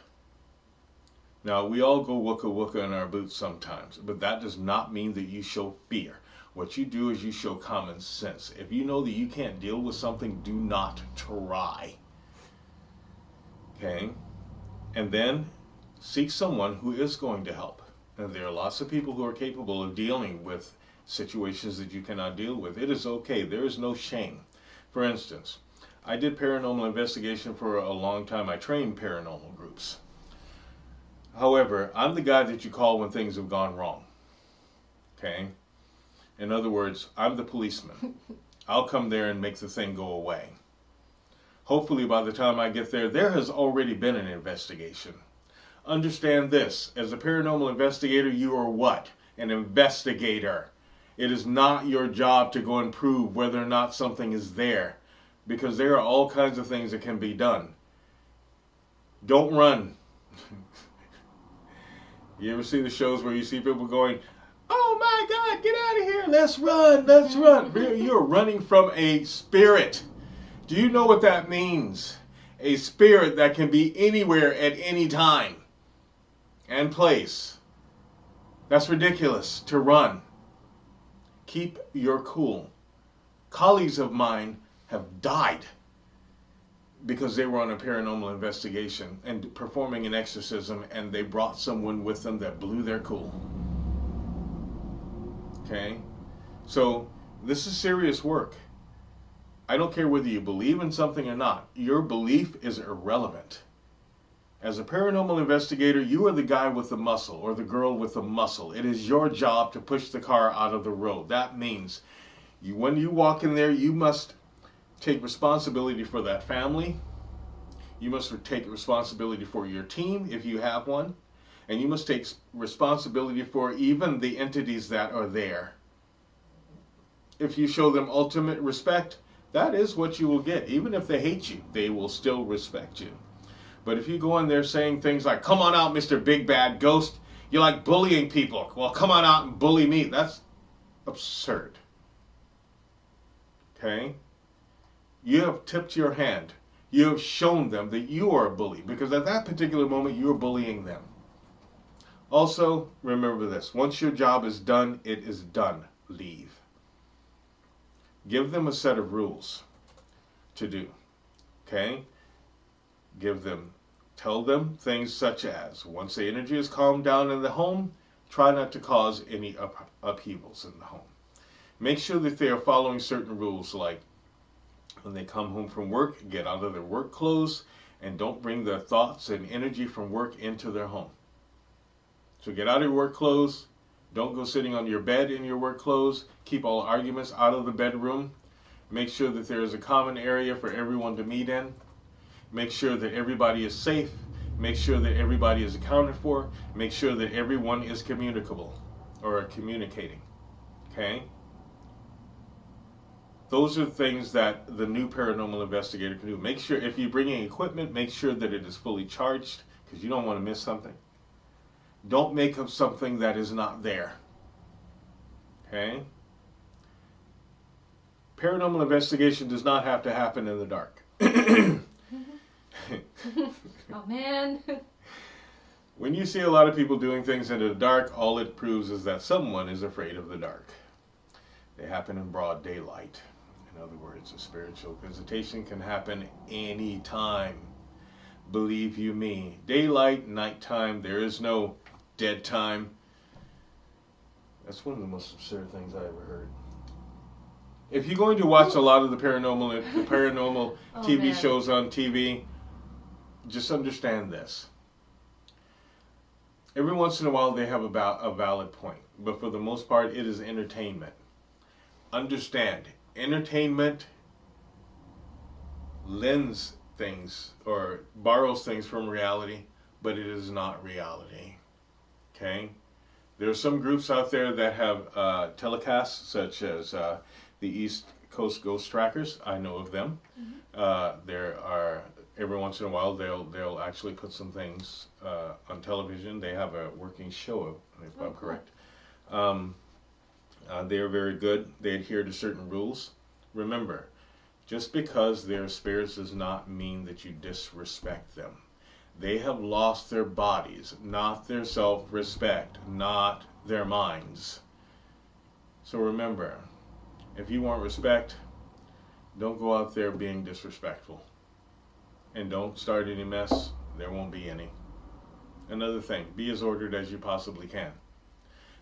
Now, we all go wooka wooka in our boots sometimes, but that does not mean that you show fear. What you do is you show common sense. If you know that you can't deal with something, do not try. Okay? And then seek someone who is going to help. And there are lots of people who are capable of dealing with situations that you cannot deal with. It is okay. There is no shame. For instance, I did paranormal investigation for a long time. I trained paranormal groups. However, I'm the guy that you call when things have gone wrong. Okay? In other words, I'm the policeman. I'll come there and make the thing go away. Hopefully by the time I get there, there has already been an investigation. Understand this. As a paranormal investigator, you are what? An investigator. It is not your job to go and prove whether or not something is there, because there are all kinds of things that can be done. Don't run. You ever see the shows where you see people going, "Oh my God, get out of here, let's run, let's run." You're running from a spirit. Do you know what that means? A spirit that can be anywhere at any time and place. That's ridiculous to run. Keep your cool. Colleagues of mine have died because they were on a paranormal investigation and performing an exorcism, and they brought someone with them that blew their cool. Okay? So this is serious work. I don't care whether you believe in something or not. Your belief is irrelevant. As a paranormal investigator, you are the guy with the muscle or the girl with the muscle. It is your job to push the car out of the road. That means when you walk in there, you must take responsibility for that family. You must take responsibility for your team if you have one. And you must take responsibility for even the entities that are there. If you show them ultimate respect, that is what you will get. Even if they hate you, they will still respect you. But if you go in there saying things like, "Come on out, Mr. Big Bad Ghost, you like bullying people. Well, come on out and bully me." That's absurd. Okay? You have tipped your hand. You have shown them that you are a bully, because at that particular moment you are bullying them. Also, remember this. Once your job is done, it is done. Leave. Give them a set of rules to do. Okay? Tell them things such as, once the energy is calmed down in the home, try not to cause any upheavals in the home. Make sure that they are following certain rules, like when they come home from work, get out of their work clothes and don't bring their thoughts and energy from work into their home. So get out of your work clothes. Don't go sitting on your bed in your work clothes. Keep all arguments out of the bedroom. Make sure that there is a common area for everyone to meet in. Make sure that everybody is safe. Make sure that everybody is accounted for. Make sure that everyone is communicable or communicating. Okay? Those are things that the new paranormal investigator can do. Make sure, if you're bringing equipment, make sure that it is fully charged, because you don't want to miss something. Don't make up something that is not there. Okay? Paranormal investigation does not have to happen in the dark. Oh man. When you see a lot of people doing things in the dark, all it proves is that someone is afraid of the dark. They happen in broad daylight. In other words, a spiritual visitation can happen anytime. Believe you me. Daylight, nighttime, there is no dead time. That's one of the most absurd things I ever heard. If you're going to watch a lot of the paranormal Oh, TV man. shows on TV, just understand this. Every once in a while they have a valid point, but for the most part it is entertainment. Understand, entertainment lends things or borrows things from reality, but it is not reality. Okay? There are some groups out there that have telecasts, such as the East Coast Ghost Trackers. I know of them. There are, every once in a while, they'll actually put some things on television. They have a working show, if I'm correct. They are very good. They adhere to certain rules. Remember, just because they're spirits does not mean that you disrespect them. They have lost their bodies, not their self-respect, not their minds. So remember, if you want respect, don't go out there being disrespectful. And don't start any mess. There won't be any. Another thing, be as ordered as you possibly can.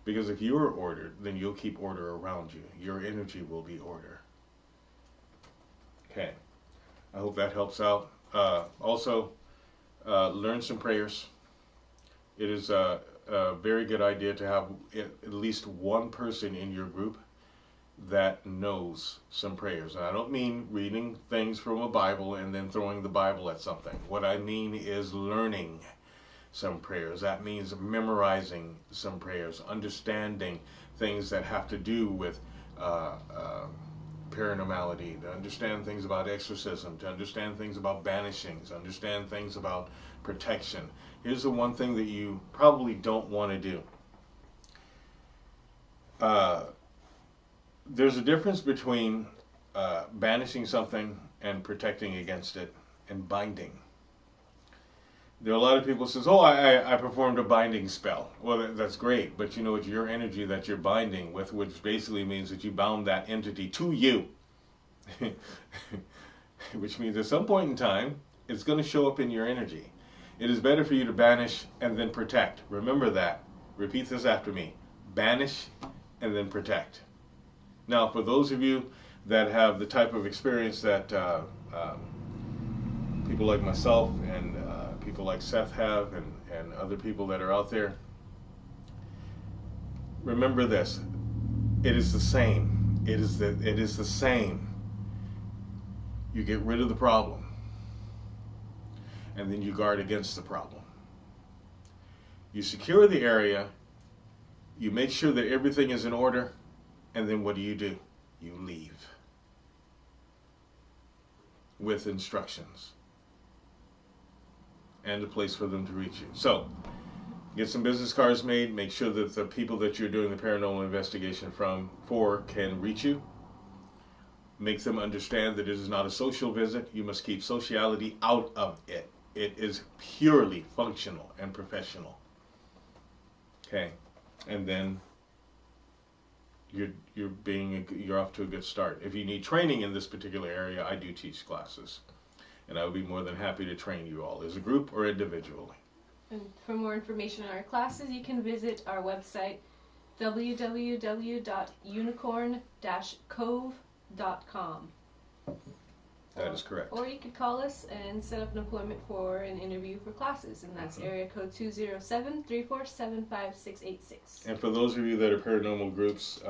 Because if you are ordered, then you'll keep order around you. Your energy will be order. Okay. I hope that helps out. Also, learn some prayers. It is a very good idea to have at least one person in your group that knows some prayers. And I don't mean reading things from a Bible and then throwing the Bible at something. What I mean is learning some prayers. That means memorizing some prayers, understanding things that have to do with paranormality, to understand things about exorcism, to understand things about banishings, understand things about protection. Here's the one thing that you probably don't want to do. There's a difference between banishing something and protecting against it and binding. There are a lot of people who says, oh, I performed a binding spell. Well, that's great, but you know, it's your energy that you're binding with, which basically means that you bound that entity to you. Which means at some point in time, it's going to show up in your energy. It is better for you to banish and then protect. Remember that. Repeat this after me. Banish and then protect. Now, for those of you that have the type of experience that people like myself and people like Seth have, and other people that are out there, remember this. It is the same. It is the same. You get rid of the problem, and then you guard against the problem. You secure the area, you make sure that everything is in order, and then what do? You leave with instructions and a place for them to reach you. So, get some business cards made. Make sure that the people that you're doing the paranormal investigation for can reach you. Make them understand that it is not a social visit. You must keep sociality out of it. It is purely functional and professional. Okay, and then you're off to a good start. If you need training in this particular area, I do teach classes, and I would be more than happy to train you all as a group or individually. And for more information on our classes, you can visit our website www.unicorn-cove.com. That is correct. Or you could call us and set up an appointment for an interview for classes, and that's area code 207-347-5686. And for those of you that are paranormal groups,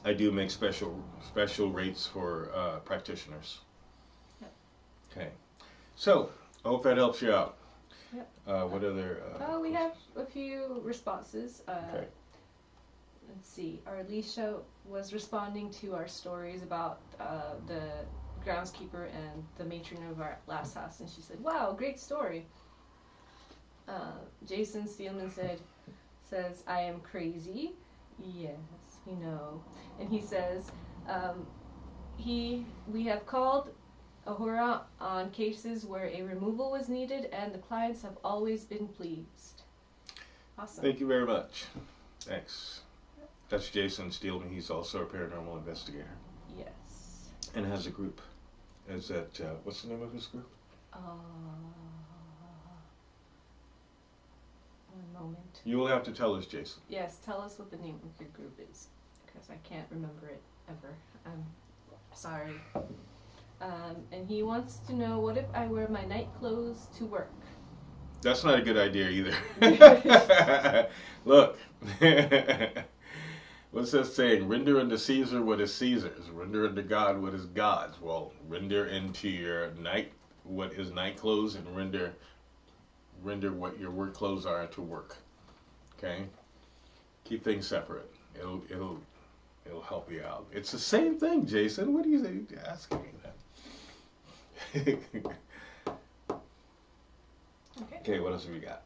I do make special rates for practitioners. Yep. Okay, so I hope that helps you out. Yep. What other? We have a few responses. Okay. Let's see. Our Alicia was responding to our stories about the groundskeeper and the matron of our last house, and she said, "Wow, great story." Jason Steelman says, "I am crazy." Yes, we know. And he says, we have called Ahura on cases where a removal was needed, and the clients have always been pleased. Awesome. Thank you very much. Thanks. That's Jason Steelman. He's also a paranormal investigator. Yes. And has a group. Is that, what's the name of his group? One moment. You will have to tell us, Jason. Yes, tell us what the name of your group is, because I can't remember it ever. I'm sorry. And he wants to know, what if I wear my night clothes to work? That's not a good idea either. Look. What's that saying? Render unto Caesar what is Caesar's. Render unto God what is God's. Well, render into your night what is night clothes, and render what your work clothes are to work. Okay? Keep things separate. It'll help you out. It's the same thing, Jason. What are you asking me that? Okay, what else have we got?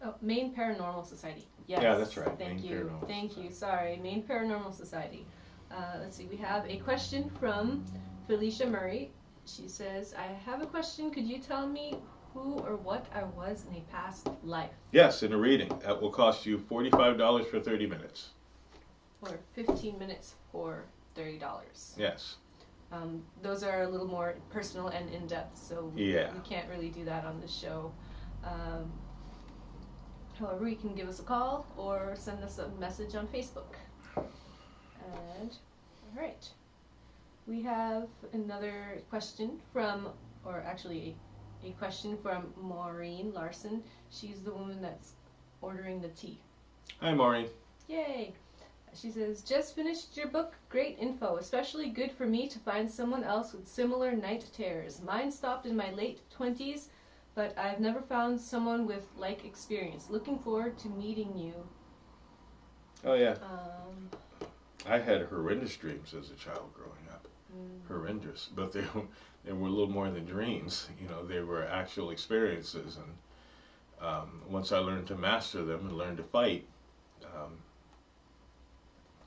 Oh, Maine Paranormal Society. Yes. Yeah, that's right. Thank Maine you. Paranormal Thank Society. you. Sorry, Maine Paranormal Society. Let's see. We have a question from Felicia Murray. She says, "I have a question. Could you tell me who or what I was in a past life?" Yes, in a reading. That will cost you $45 for 30 minutes. Or 15 minutes for $30. Yes. Those are a little more personal and in-depth, so Yeah. we can't really do that on this show. However, you can give us a call or send us a message on Facebook. And, alright. We have another question from, or actually a question from Maureen Larson. She's the woman that's ordering the tea. Hi, Maureen. Yay! She says, "Just finished your book. Great info. Especially good for me to find someone else with similar night terrors. Mine stopped in my late 20s, but I've never found someone with like experience. Looking forward to meeting you." Oh, yeah. I had horrendous dreams as a child growing up. Horrendous. But they were a little more than dreams. You know, they were actual experiences. And once I learned to master them and learned to fight,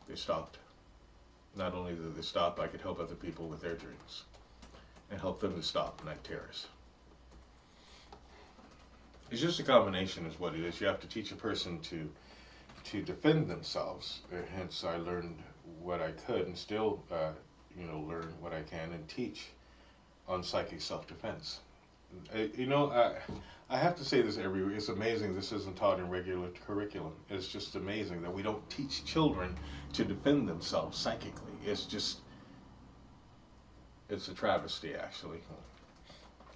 they stopped. Not only did they stop, I could help other people with their dreams and help them to stop night terrors. It's just a combination is what it is. You have to teach a person to defend themselves. Hence, I learned what I could and still, learn what I can and teach on psychic self-defense. I have to say this everywhere. It's amazing this isn't taught in regular curriculum. It's just amazing that we don't teach children to defend themselves psychically. It's a travesty, actually.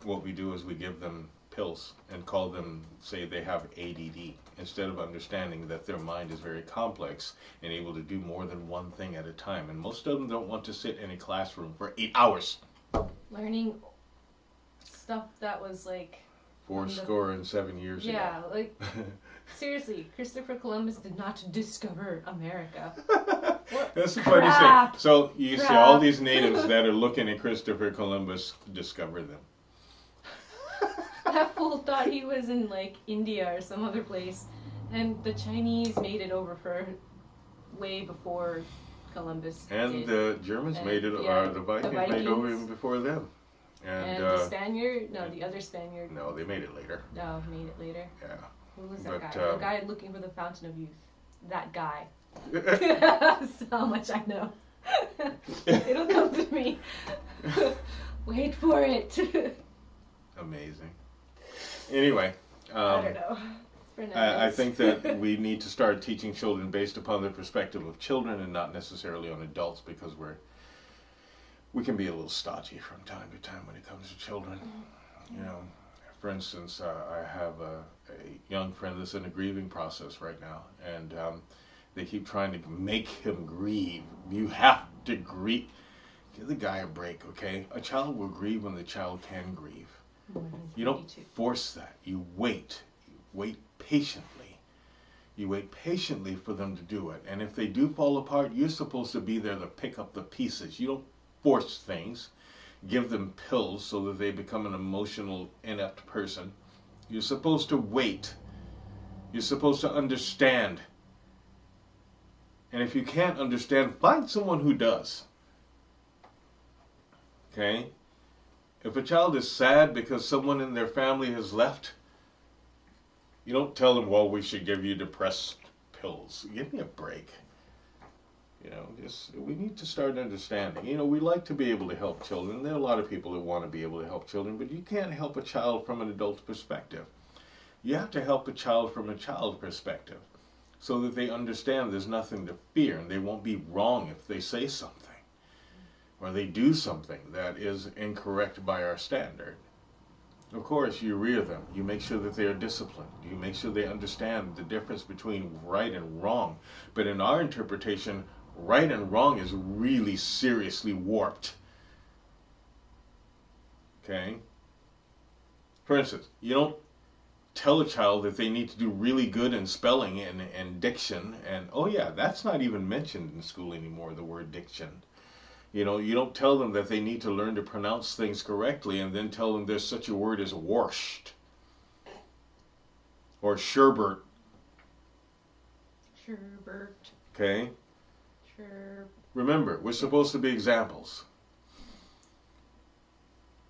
What we do is we give them pills and call them, say they have ADD, instead of understanding that their mind is very complex and able to do more than one thing at a time. And most of them don't want to sit in a classroom for 8 hours. Learning stuff that was like... 7 years ago. Yeah, like, seriously, Christopher Columbus did not discover America. That's the funny thing. So you see all these natives that are looking at Christopher Columbus discover them. That fool thought he was in, like, India or some other place, and the Chinese made it over for way before Columbus and did. the Germans made it, yeah, the Vikings made it over even before them. And the Spaniard, no, the other Spaniard. No, they made it later. No, made it later. Yeah. Who was But, that guy? The guy looking for the fountain of youth. That guy. um, That's how much I know. It'll come to me. Wait for it. Amazing. Anyway, I don't know. I think that we need to start teaching children based upon the perspective of children and not necessarily on adults, because we can be a little stodgy from time to time when it comes to children. You know, for instance, I have a young friend that's in a grieving process right now, and they keep trying to make him grieve. You have to grieve. Give the guy a break, okay? A child will grieve when the child can grieve. You don't force that. You wait. You wait patiently. You wait patiently for them to do it. And if they do fall apart, you're supposed to be there to pick up the pieces. You don't force things. Give them pills so that they become an emotional, inept person. You're supposed to wait. You're supposed to understand. And if you can't understand, find someone who does. Okay? If a child is sad because someone in their family has left, you don't tell them, well, we should give you depressed pills. Give me a break. You know, we need to start understanding. You know, we like to be able to help children. There are a lot of people that want to be able to help children, but you can't help a child from an adult's perspective. You have to help a child from a child's perspective so that they understand there's nothing to fear and they won't be wrong if they say something or they do something that is incorrect by our standard. Of course, you rear them. You make sure that they are disciplined. You make sure they understand the difference between right and wrong. But in our interpretation, right and wrong is really seriously warped. Okay? For instance, you don't tell a child that they need to do really good in spelling and diction. And, oh yeah, that's not even mentioned in school anymore, the word diction. You know, you don't tell them that they need to learn to pronounce things correctly and then tell them there's such a word as warshed or sherbert. Sherbert. Okay? Remember, we're supposed to be examples.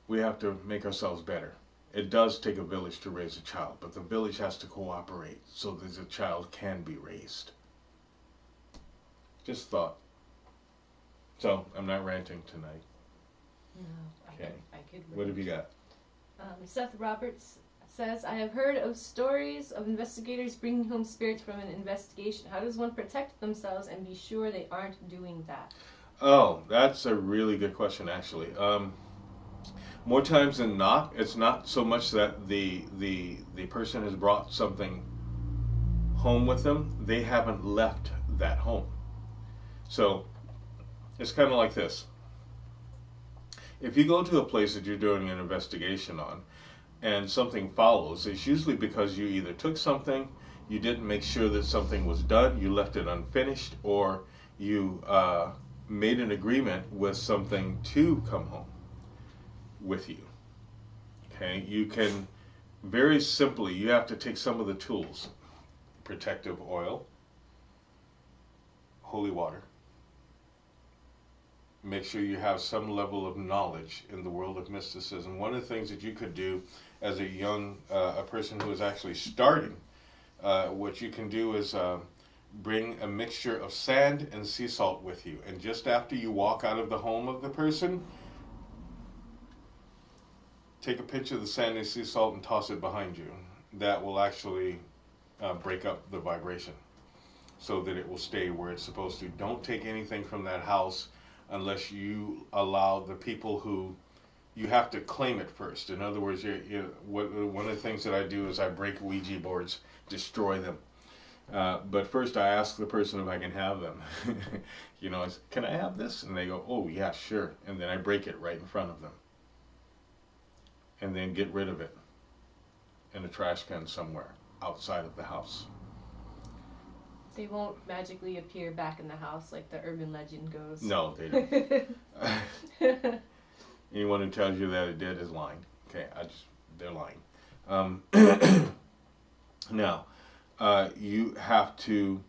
We have to make ourselves better. It does take a village to raise a child, but the village has to cooperate so that the child can be raised. Just thought. So, I'm not ranting tonight. No, Okay. I could What have you got? Seth Roberts says, I have heard of stories of investigators bringing home spirits from an investigation. How does one protect themselves and be sure they aren't doing that? Oh, that's a really good question, actually. More times than not, it's not so much that the person has brought something home with them. They haven't left that home. So, it's kind of like this. If you go to a place that you're doing an investigation on and something follows, it's usually because you either took something, you didn't make sure that something was done, you left it unfinished, or you made an agreement with something to come home with you. Okay? You can very simply, you have to take some of the tools. Protective oil, holy water. Make sure you have some level of knowledge in the world of mysticism. One of the things that you could do as a young, a person who is actually starting, what you can do is bring a mixture of sand and sea salt with you. And just after you walk out of the home of the person, take a pinch of the sand and sea salt and toss it behind you. That will actually break up the vibration so that it will stay where it's supposed to. Don't take anything from that house unless you allow the people who, you have to claim it first. In other words, one of the things that I do is I break Ouija boards, destroy them. But first I ask the person if I can have them. You know, can I have this? And they go, oh yeah, sure. And then I break it right in front of them. And then get rid of it in a trash can somewhere outside of the house. They won't magically appear back in the house like the urban legend goes. No, they don't. Anyone who tells you that it did is lying. Okay, they're lying. Now, you have to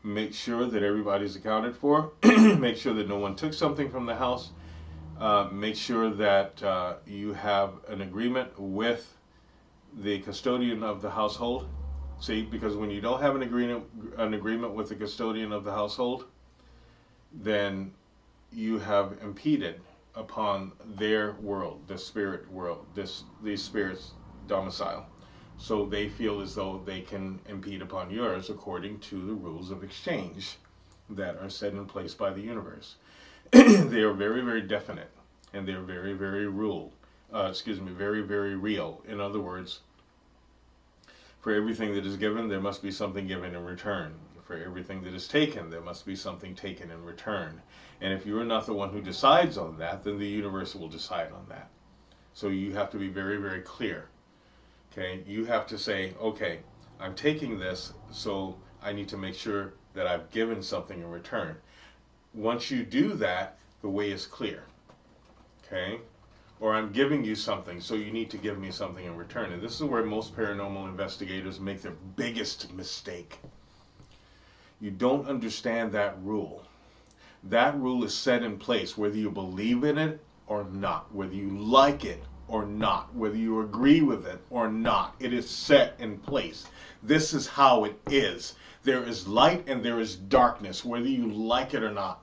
make sure that everybody's accounted for. Make sure that no one took something from the house. Make sure that you have an agreement with the custodian of the household See, because when you don't have an agreement with the custodian of the household, then you have impeded upon their world, the spirit world, these spirits' domicile. So they feel as though they can impede upon yours according to the rules of exchange that are set in place by the universe. They are very, very definite, and they're very, very very, very real. In other words, for everything that is given, there must be something given in return. For everything that is taken, there must be something taken in return. And if you are not the one who decides on that, then the universe will decide on that. So you have to be very, very clear. Okay, you have to say, okay, I'm taking this, so I need to make sure that I've given something in return. Once you do that, the way is clear. Okay? Or I'm giving you something, so you need to give me something in return. And this is where most paranormal investigators make their biggest mistake. You don't understand that rule. That rule is set in place, whether you believe in it or not, whether you like it or not, whether you agree with it or not. It is set in place. This is how it is. There is light and there is darkness, whether you like it or not.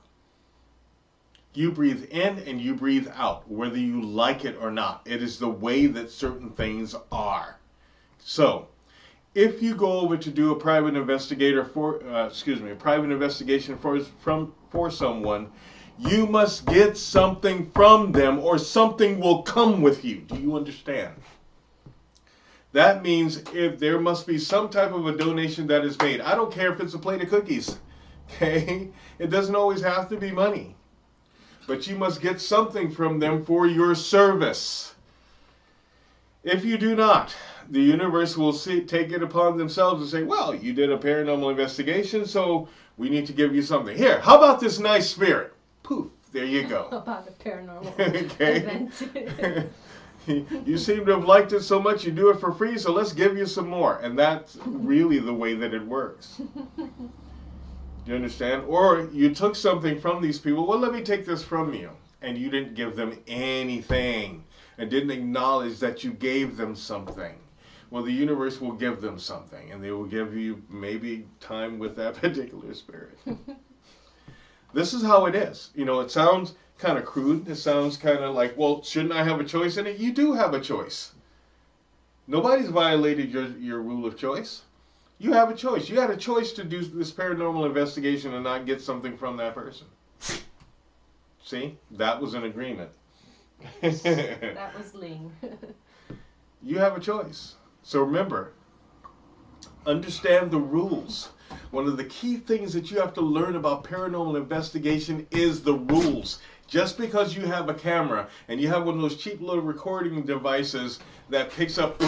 You breathe in and you breathe out, whether you like it or not. It is the way that certain things are. So, if you go over to do a private investigation for someone, you must get something from them, or something will come with you. Do you understand? That means if there must be some type of a donation that is made. I don't care if it's a plate of cookies. Okay? It doesn't always have to be money. But you must get something from them for your service. If you do not, the universe will take it upon themselves and say, well, you did a paranormal investigation, so we need to give you something. Here, how about this nice spirit? Poof, there you go. About a paranormal event. You seem to have liked it so much, you do it for free, so let's give you some more. And that's really the way that it works. Do you understand? Or you took something from these people. Well, let me take this from you. And you didn't give them anything. And didn't acknowledge that you gave them something. Well, the universe will give them something. And they will give you maybe time with that particular spirit. This is how it is. You know, it sounds kind of crude. It sounds kind of like, well, shouldn't I have a choice in it? You do have a choice. Nobody's violated your rule of choice. You have a choice. You had a choice to do this paranormal investigation and not get something from that person. See? That was an agreement. That was Ling. You have a choice. So remember, understand the rules. One of the key things that you have to learn about paranormal investigation is the rules. Just because you have a camera and you have one of those cheap little recording devices that picks up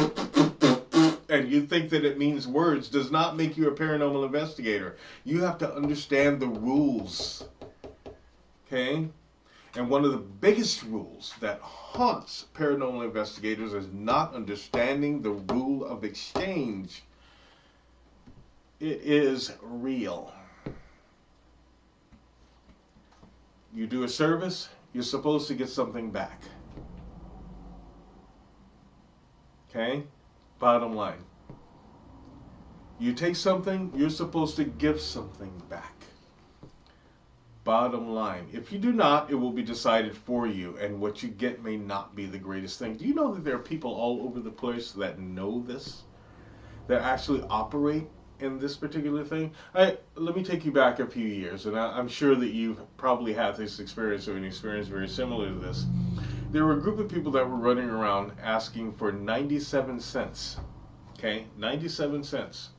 and you think that it means words does not make you a paranormal investigator. You have to understand the rules. Okay? And one of the biggest rules that haunts paranormal investigators is not understanding the rule of exchange. It is real. You do a service, you're supposed to get something back. Okay? Bottom line. You take something, you're supposed to give something back. Bottom line. If you do not, it will be decided for you, and what you get may not be the greatest thing. Do you know that there are people all over the place that know this? That actually operate in this particular thing? Let me take you back a few years, and I'm sure that you've probably had this experience or an experience very similar to this. There were a group of people that were running around asking for 97 cents. Okay? 97 cents.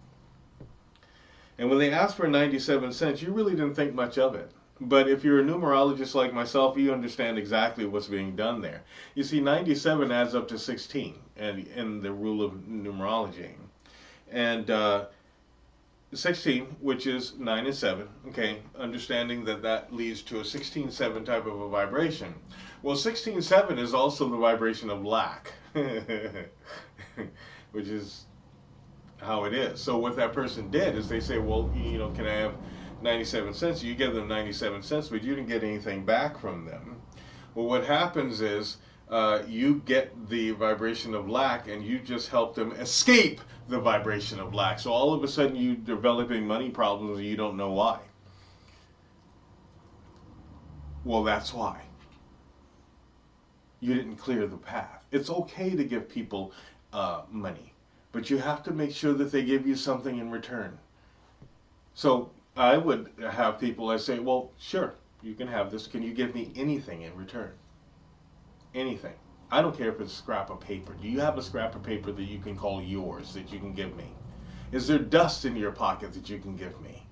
And when they asked for 97 cents, you really didn't think much of it. But if you're a numerologist like myself, you understand exactly what's being done there. You see, 97 adds up to 16 in the rule of numerology. And 16, which is 9 and 7, okay, understanding that that leads to a 16-7 type of a vibration. Well, 16-7 is also the vibration of lack, which is how it is. So what that person did is they say, well, you know, can I have 97 cents? You give them 97 cents, but you didn't get anything back from them. Well, what happens is you get the vibration of lack and you just help them escape the vibration of lack. So all of a sudden you're developing money problems and you don't know why. Well, that's why. You didn't clear the path. It's okay to give people money, but you have to make sure that they give you something in return. So I would have people, I say, well, sure, you can have this. Can you give me anything in return? Anything. I don't care if it's a scrap of paper. Do you have a scrap of paper that you can call yours that you can give me? Is there dust in your pocket that you can give me?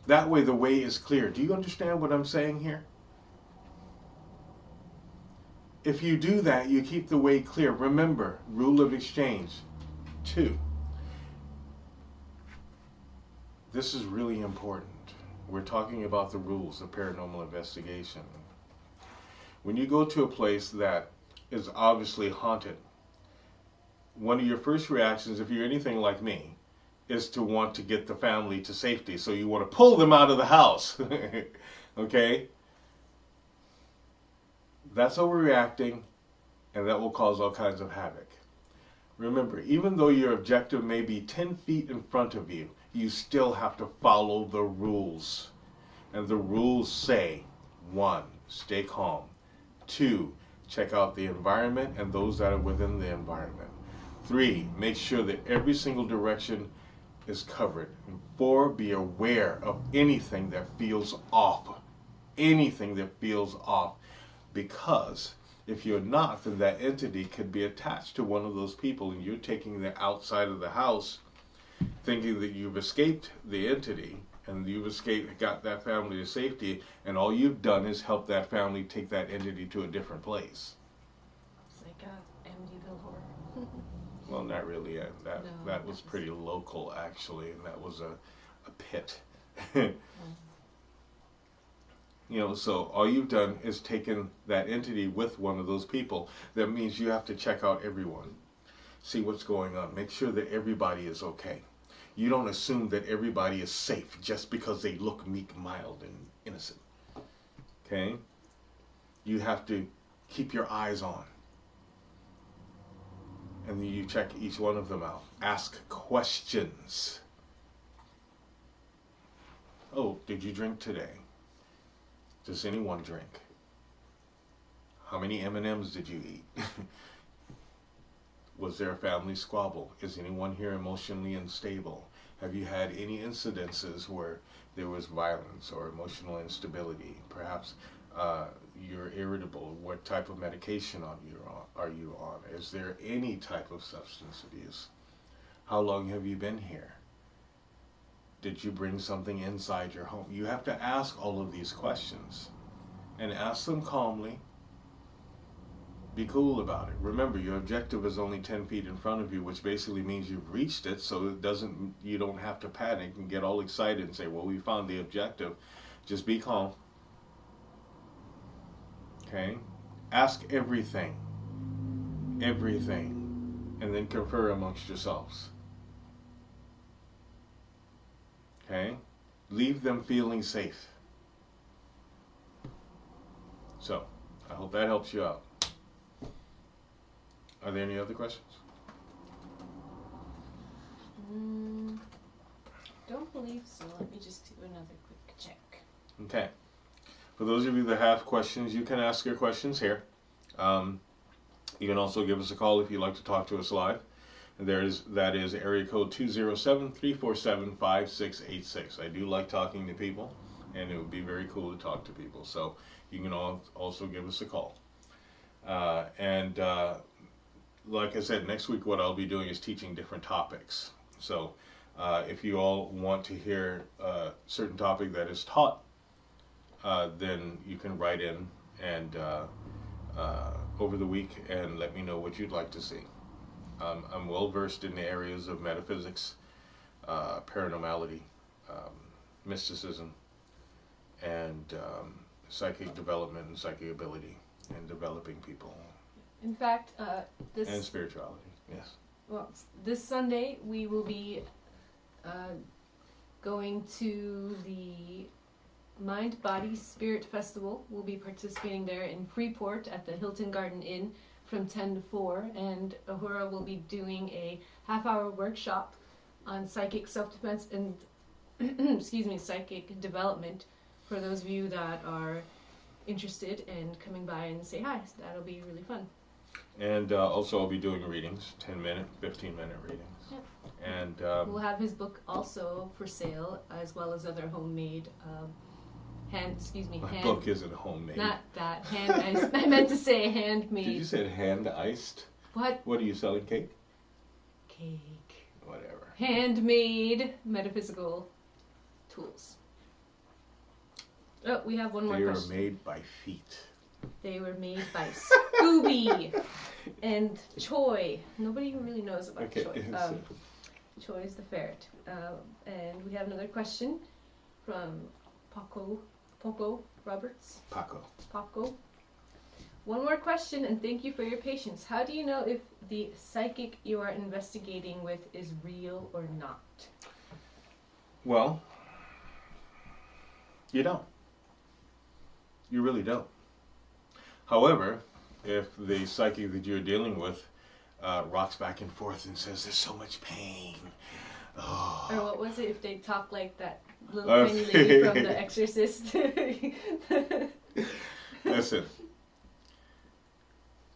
That way the way is clear. Do you understand what I'm saying here? If you do that, you keep the way clear. Remember, rule of exchange. 2. This is really important. We're talking about the rules of paranormal investigation. When you go to a place that is obviously haunted, one of your first reactions, if you're anything like me, is to want to get the family to safety. So you want to pull them out of the house. Okay? That's overreacting, and that will cause all kinds of havoc. Remember, even though your objective may be 10 feet in front of you, you still have to follow the rules. And the rules say, 1, stay calm. 2, check out the environment and those that are within the environment. 3, make sure that every single direction is covered. And 4, be aware of anything that feels off. Anything that feels off. Because if you're not, then that entity could be attached to one of those people and you're taking them outside of the house thinking that you've escaped the entity and you've got that family to safety, and all you've done is help that family take that entity to a different place. It's like Amityville Horror. Well, not really. No, that was pretty local, actually, and that was a pit. You know, so all you've done is taken that entity with one of those people. That means you have to check out everyone, see what's going on, make sure that everybody is okay. You don't assume that everybody is safe just because they look meek, mild, and innocent. Okay? You have to keep your eyes on. And then you check each one of them out. Ask questions. Oh, did you drink today? Does anyone drink? How many M&Ms did you eat? Was there a family squabble? Is anyone here emotionally unstable? Have you had any incidences where there was violence or emotional instability? Perhaps you're irritable. What type of medication are you on? Is there any type of substance abuse? How long have you been here? Did you bring something inside your home? You have to ask all of these questions and ask them calmly. Be cool about it. Remember, your objective is only 10 feet in front of you, which basically means you've reached it, so you don't have to panic and get all excited and say, well, we found the objective. Just be calm. Okay? Ask everything. Everything. And then confer amongst yourselves. Okay? Leave them feeling safe. So, I hope that helps you out. Are there any other questions? Don't believe so. Let me just do another quick check. Okay. For those of you that have questions, you can ask your questions here. You can also give us a call if you'd like to talk to us live. That is area code 207-347-5686. I do like talking to people, and it would be very cool to talk to people. So you can also give us a call. Like I said, next week what I'll be doing is teaching different topics. So if you all want to hear a certain topic that is taught, then you can write in and over the week and let me know what you'd like to see. I'm well versed in the areas of metaphysics, paranormality, mysticism, and psychic development and psychic ability, and developing people. In fact, and spirituality, yes. Well, this Sunday we will be going to the Mind Body Spirit Festival. We'll be participating there in Freeport at the Hilton Garden Inn from 10 to 4, and Ahura will be doing a half-hour workshop on psychic self-defense and psychic development for those of you that are interested in coming by and say hi. So that'll be really fun. And also I'll be doing readings, 10-minute, 15-minute readings. Yep. And we'll have his book also for sale, as well as other homemade my book isn't homemade. Not that, I meant to say handmade. Did you say hand iced? What? What are you selling, cake? Cake. Whatever. Handmade metaphysical tools. Oh, we have one more question. They were made by feet. They were made by Scooby and Choi. Nobody really knows about Choi. Choi is the ferret. And we have another question from Poco Roberts. Paco. One more question, and thank you for your patience. How do you know if the psychic you are investigating with is real or not? Well, you don't. You really don't. However, if the psychic that you're dealing with rocks back and forth and says, "There's so much pain." Oh. Or what was it if they talk like that little tiny lady from The Exorcist? Listen,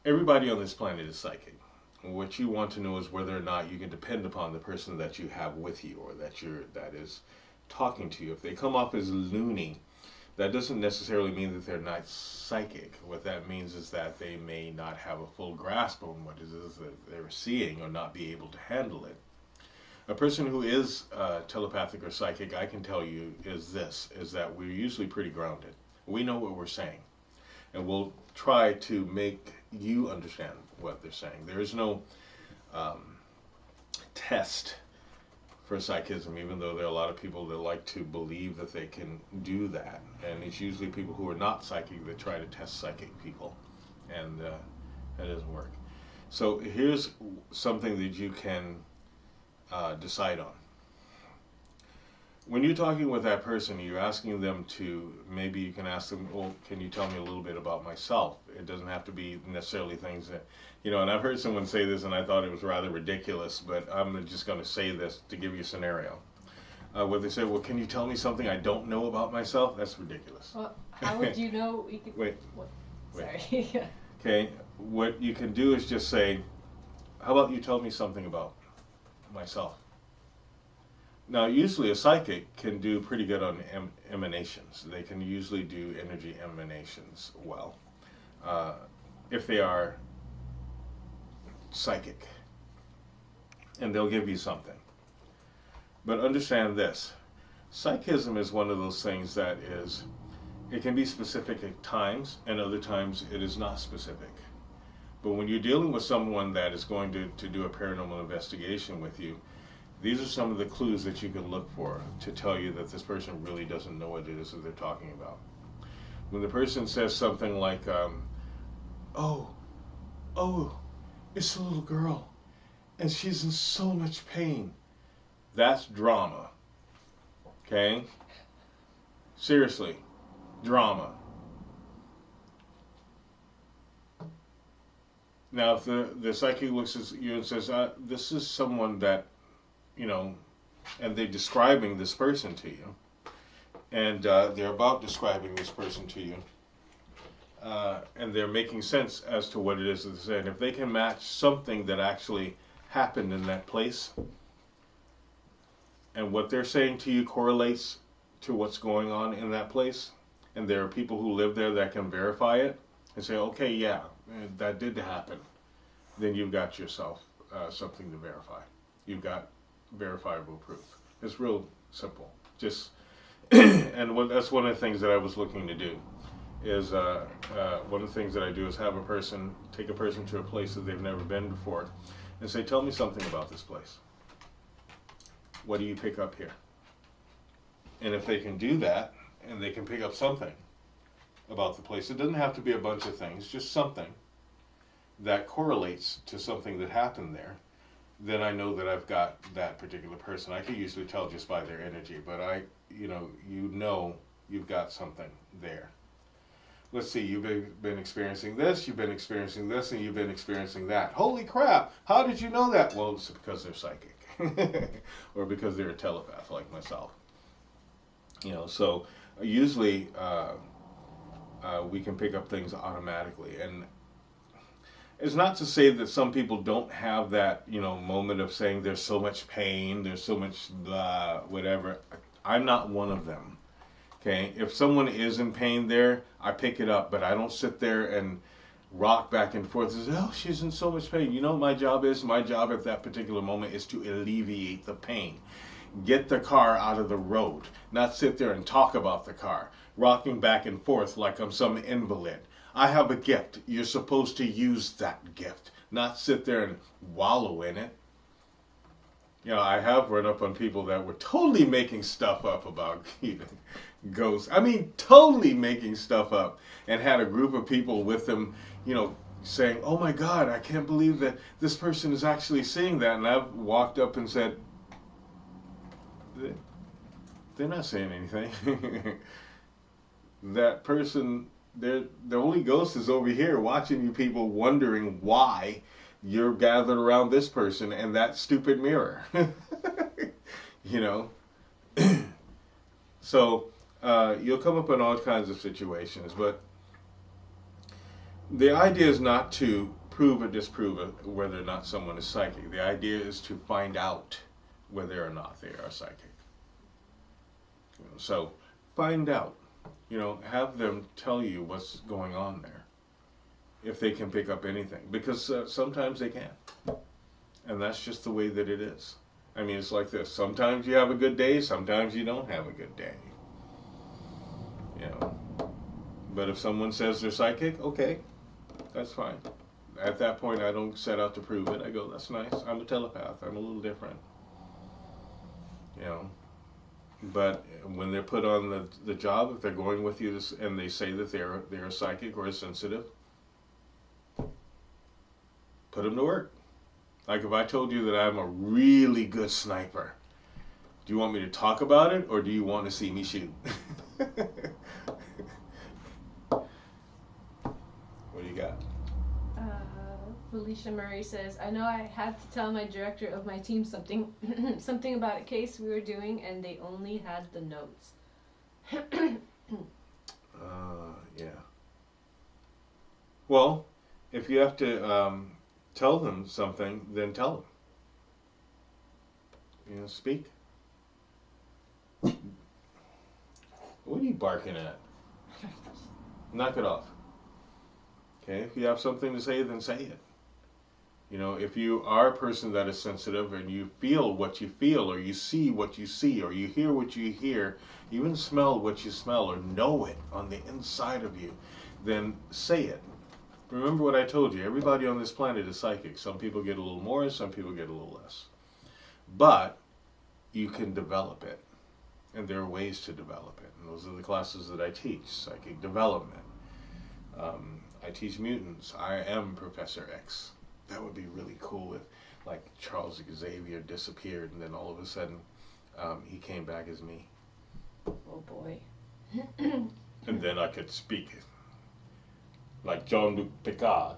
everybody on this planet is psychic. What you want to know is whether or not you can depend upon the person that you have with you, or that is talking to you. If they come off as loony, that doesn't necessarily mean that they're not psychic. What that means is that they may not have a full grasp on what it is that they're seeing, or not be able to handle it. A person who is telepathic or psychic, I can tell you, is that we're usually pretty grounded. We know what we're saying, and we'll try to make you understand what they're saying. There is no test for psychism, even though there are a lot of people that like to believe that they can do that. And it's usually people who are not psychic that try to test psychic people, and that doesn't work. So here's something that you can decide on. When you're talking with that person, you're asking them to, maybe you can ask them, well, can you tell me a little bit about myself? It doesn't have to be necessarily things that, and I've heard someone say this and I thought it was rather ridiculous, but I'm just going to say this to give you a scenario. Where they say, well, can you tell me something I don't know about myself? That's ridiculous. Well, how would you know? You could, Wait. Sorry. Okay, what you can do is just say, how about you tell me something about myself? Now, usually a psychic can do pretty good on emanations. They can usually do energy emanations well, if they are psychic, and they'll give you something. But understand this, psychism is one of those things that it can be specific at times, and other times it is not specific. But when you're dealing with someone that is going to do a paranormal investigation with you, these are some of the clues that you can look for to tell you that this person really doesn't know what it is that they're talking about. When the person says something like, oh, it's a little girl, and she's in so much pain, that's drama. Okay? Seriously, drama. Now, if the psychic looks at you and says, this is someone that, and they're describing this person to you, and they're about describing this person to you, and they're making sense as to what it is that they're saying. If they can match something that actually happened in that place, and what they're saying to you correlates to what's going on in that place, and there are people who live there that can verify it, and say, okay, yeah, that did happen, then you've got yourself something to verify. You've got verifiable proof. It's real simple. Just and that's one of the things that I was looking to do. Is one of the things that I do is have take a person to a place that they've never been before, and say, tell me something about this place. What do you pick up here? And if they can do that, and they can pick up something about the place, it doesn't have to be a bunch of things, just something that correlates to something that happened there, then I know that I've got that particular person. I can usually tell just by their energy, but you know you've got something there. Let's see, you've been experiencing this, you've been experiencing this, and you've been experiencing that. Holy crap, how did you know that? Well, it's because they're psychic. Or because they're a telepath like myself. So usually we can pick up things automatically. And it's not to say that some people don't have that, moment of saying there's so much pain, there's so much blah, whatever. I'm not one of them. Okay, if someone is in pain there, I pick it up, but I don't sit there and rock back and forth and say, oh, she's in so much pain. You know what my job is? My job at that particular moment is to alleviate the pain. Get the car out of the road, not sit there and talk about the car, rocking back and forth like I'm some invalid. I have a gift. You're supposed to use that gift, not sit there and wallow in it. I have run up on people that were totally making stuff up about ghosts. I mean, totally making stuff up, and had a group of people with them, saying, oh my God, I can't believe that this person is actually seeing that. And I've walked up and said, they're not saying anything. That person, the Holy Ghost is over here watching you people, wondering why you're gathered around this person and that stupid mirror. So you'll come up in all kinds of situations, but the idea is not to prove or disprove whether or not someone is psychic. The idea is to find out whether or not they are psychic. So find out. Have them tell you what's going on there, if they can pick up anything, because sometimes they can, and that's just the way that it is. I mean, it's like this. Sometimes you have a good day, sometimes you don't have a good day. But if someone says they're psychic, okay, that's fine. At that point, I don't set out to prove it. I go, that's nice. I'm a telepath. I'm a little different. But when they're put on the job, if they're going with you and they say that they're psychic or sensitive, put them to work. Like if I told you that I'm a really good sniper, do you want me to talk about it or do you want to see me shoot? What do you got? Felicia Murray says, I know I had to tell my director of my team something something about a case we were doing and they only had the notes. Yeah. Well, if you have to tell them something, then tell them. Speak. What are you barking at? Knock it off. Okay, if you have something to say, then say it. If you are a person that is sensitive and you feel what you feel, or you see what you see, or you hear what you hear, even smell what you smell, or know it on the inside of you, then say it. Remember what I told you. Everybody on this planet is psychic. Some people get a little more, some people get a little less. But you can develop it. And there are ways to develop it. And those are the classes that I teach. Psychic development. I teach mutants. I am Professor X. That would be really cool if, like, Charles Xavier disappeared and then all of a sudden he came back as me. Oh boy. And then I could speak like Jean-Luc Picard.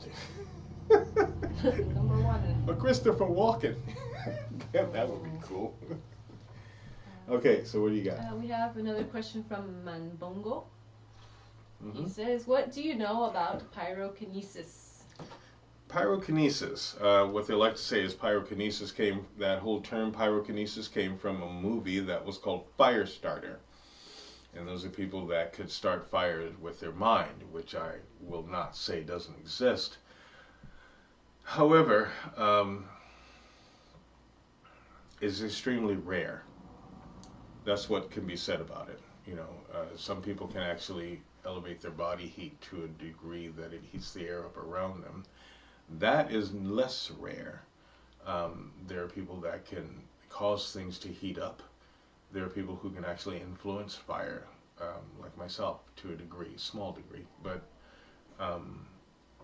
Number one. Or Christopher Walken. That would be cool. Okay, so what do you got? We have another question from Manbongo. Mm-hmm. He says, what do you know about pyrokinesis? Pyrokinesis, what they like to say is pyrokinesis that whole term pyrokinesis came from a movie that was called Firestarter. And those are people that could start fires with their mind, which I will not say doesn't exist. However, is extremely rare. That's what can be said about it. Some people can actually elevate their body heat to a degree that it heats the air up around them. That is less rare. There are people that can cause things to heat up. There are people who can actually influence fire, like myself, to a degree, small degree, but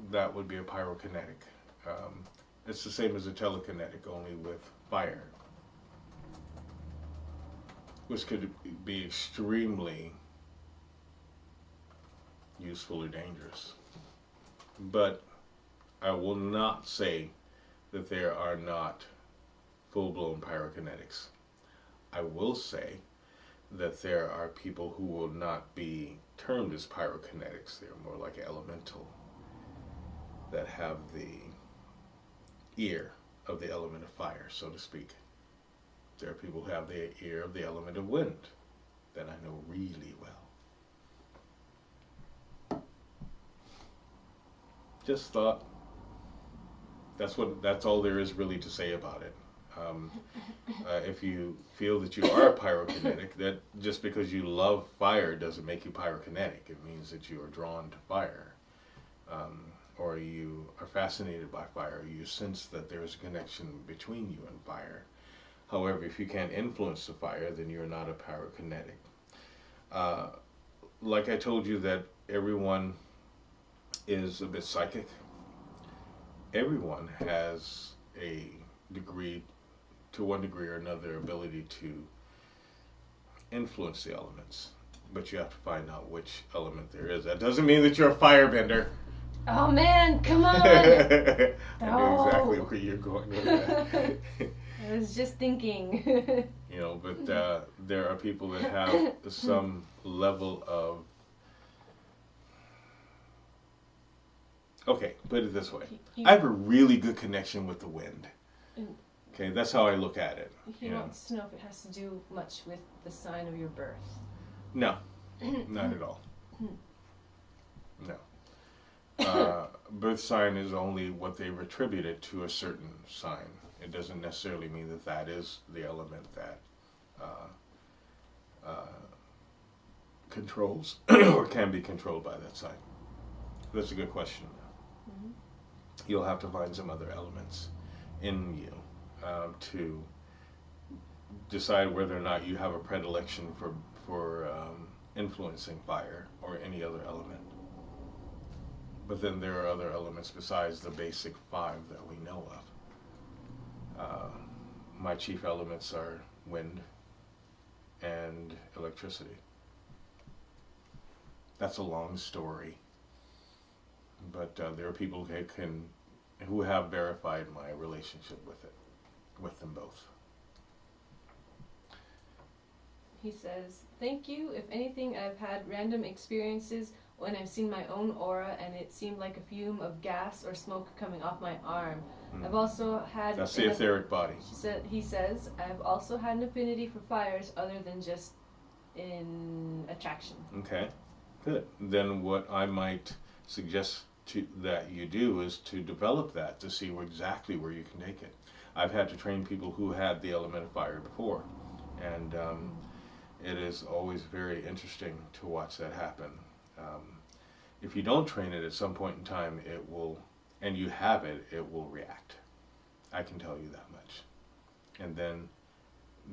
that would be a pyrokinetic. It's the same as a telekinetic, only with fire, which could be extremely useful or dangerous. But I will not say that there are not full-blown pyrokinetics. I will say that there are people who will not be termed as pyrokinetics. They're more like elemental, that have the ear of the element of fire, so to speak. There are people who have the ear of the element of wind that I know really well. Just thought that's all there is really to say about it. If you feel that you are pyrokinetic, that just because you love fire doesn't make you pyrokinetic. It means that you are drawn to fire, or you are fascinated by fire. You sense that there is a connection between you and fire. However, if you can't influence the fire, then you're not a pyrokinetic. Like I told you that everyone is a bit psychic. Everyone has a degree, to one degree or another, ability to influence the elements. But you have to find out which element there is. That doesn't mean that you're a firebender. Oh man, come on! I know exactly where you're going with that. I was just thinking. You know, but there are people that have some level of... Okay, put it this way. I have a really good connection with the wind. Okay, that's how I look at it. He wants to know if it has to do much with the sign of your birth. No, not at all. No. Birth sign is only what they've attributed to a certain sign. It doesn't necessarily mean that that is the element that controls or can be controlled by that sign. That's a good question. Mm-hmm. You'll have to find some other elements in you to decide whether or not you have a predilection for influencing fire or any other element. But then there are other elements besides the basic 5 that we know of. My chief elements are wind and electricity. That's a long story, but there are people who have verified my relationship with them both. He says, "Thank you. If anything, I've had random experiences when I've seen my own aura and it seemed like a fume of gas or smoke coming off my arm. I've also had..." That's the etheric body. He says, "I've also had an affinity for fires other than just in attraction." Okay, good. Then what I might suggest that you do is to develop that to see exactly where you can take it. I've had to train people who had the element of fire before, and it is always very interesting to watch that happen. If you don't train it at some point in time, it will, and you have it, it will react. I can tell you that much. And then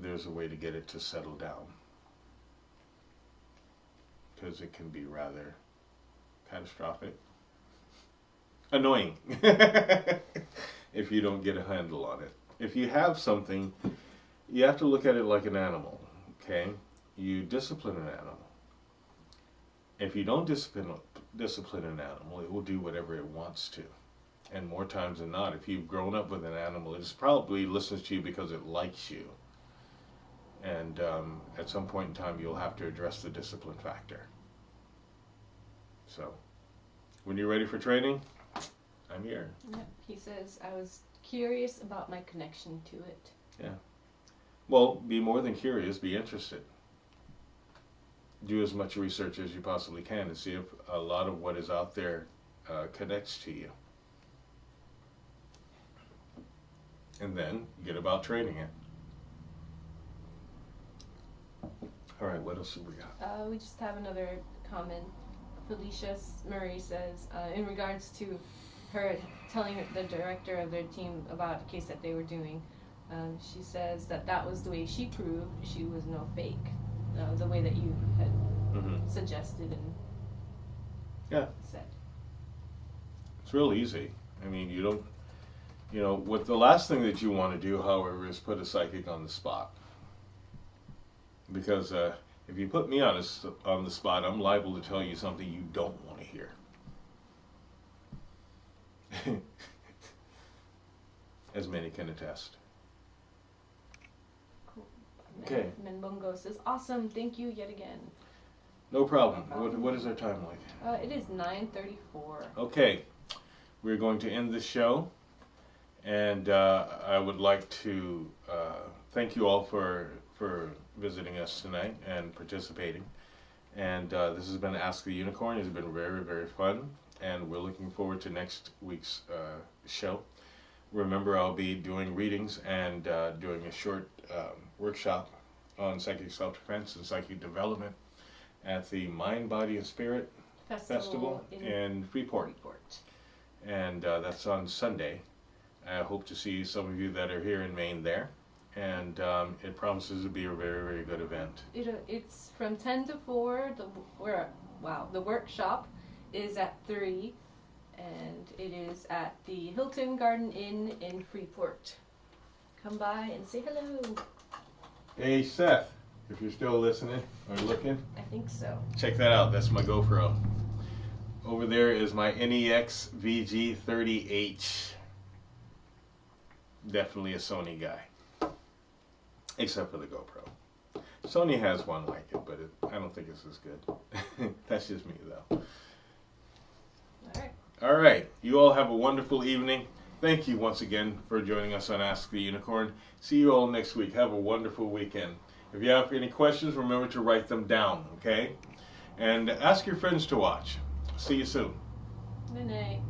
there's a way to get it to settle down, because it can be rather catastrophic, annoying, if you don't get a handle on it. If you have something, you have to look at it like an animal, okay? You discipline an animal. If you don't discipline an animal, it will do whatever it wants to. And more times than not, if you've grown up with an animal, it probably listens to you because it likes you. And at some point in time, you'll have to address the discipline factor. So, when you're ready for training, I'm here. Yeah, he says, "I was curious about my connection to it." Yeah. Well, be more than curious, be interested. Do as much research as you possibly can to see if a lot of what is out there connects to you. And then get about training it. All right, what else have we got? We just have another comment. Felicia Murray says, in regards to her telling the director of their team about a case that they were doing, she says that was the way she proved she was no fake. The way that you had suggested and said. It's real easy. I mean, what the last thing that you want to do, however, is put a psychic on the spot. Because If you put me on the spot, I'm liable to tell you something you don't want to hear. As many can attest. Cool. Okay. Menbongo says, awesome, thank you yet again. No problem. What is our time like? It is 9:34. Okay. We're going to end the show. And I would like to thank you all for visiting us tonight and participating. And this has been Ask the Unicorn. It's been very, very fun. And we're looking forward to next week's show. Remember, I'll be doing readings and doing a short workshop on psychic self-defense and psychic development at the Mind, Body, and Spirit Festival in Freeport. And that's on Sunday. I hope to see some of you that are here in Maine there. And it promises to be a very, very good event. It's from 10 to 4. The workshop is at 3. And it is at the Hilton Garden Inn in Freeport. Come by and say hello. Hey, Seth, if you're still listening or looking. I think so. Check that out. That's my GoPro. Over there is my NEX VG30H. Definitely a Sony guy. Except for the GoPro. Sony has one like it, but I don't think it's as good. That's just me, though. Alright. Alright. You all have a wonderful evening. Thank you once again for joining us on Ask the Unicorn. See you all next week. Have a wonderful weekend. If you have any questions, remember to write them down, okay? And ask your friends to watch. See you soon. Good night.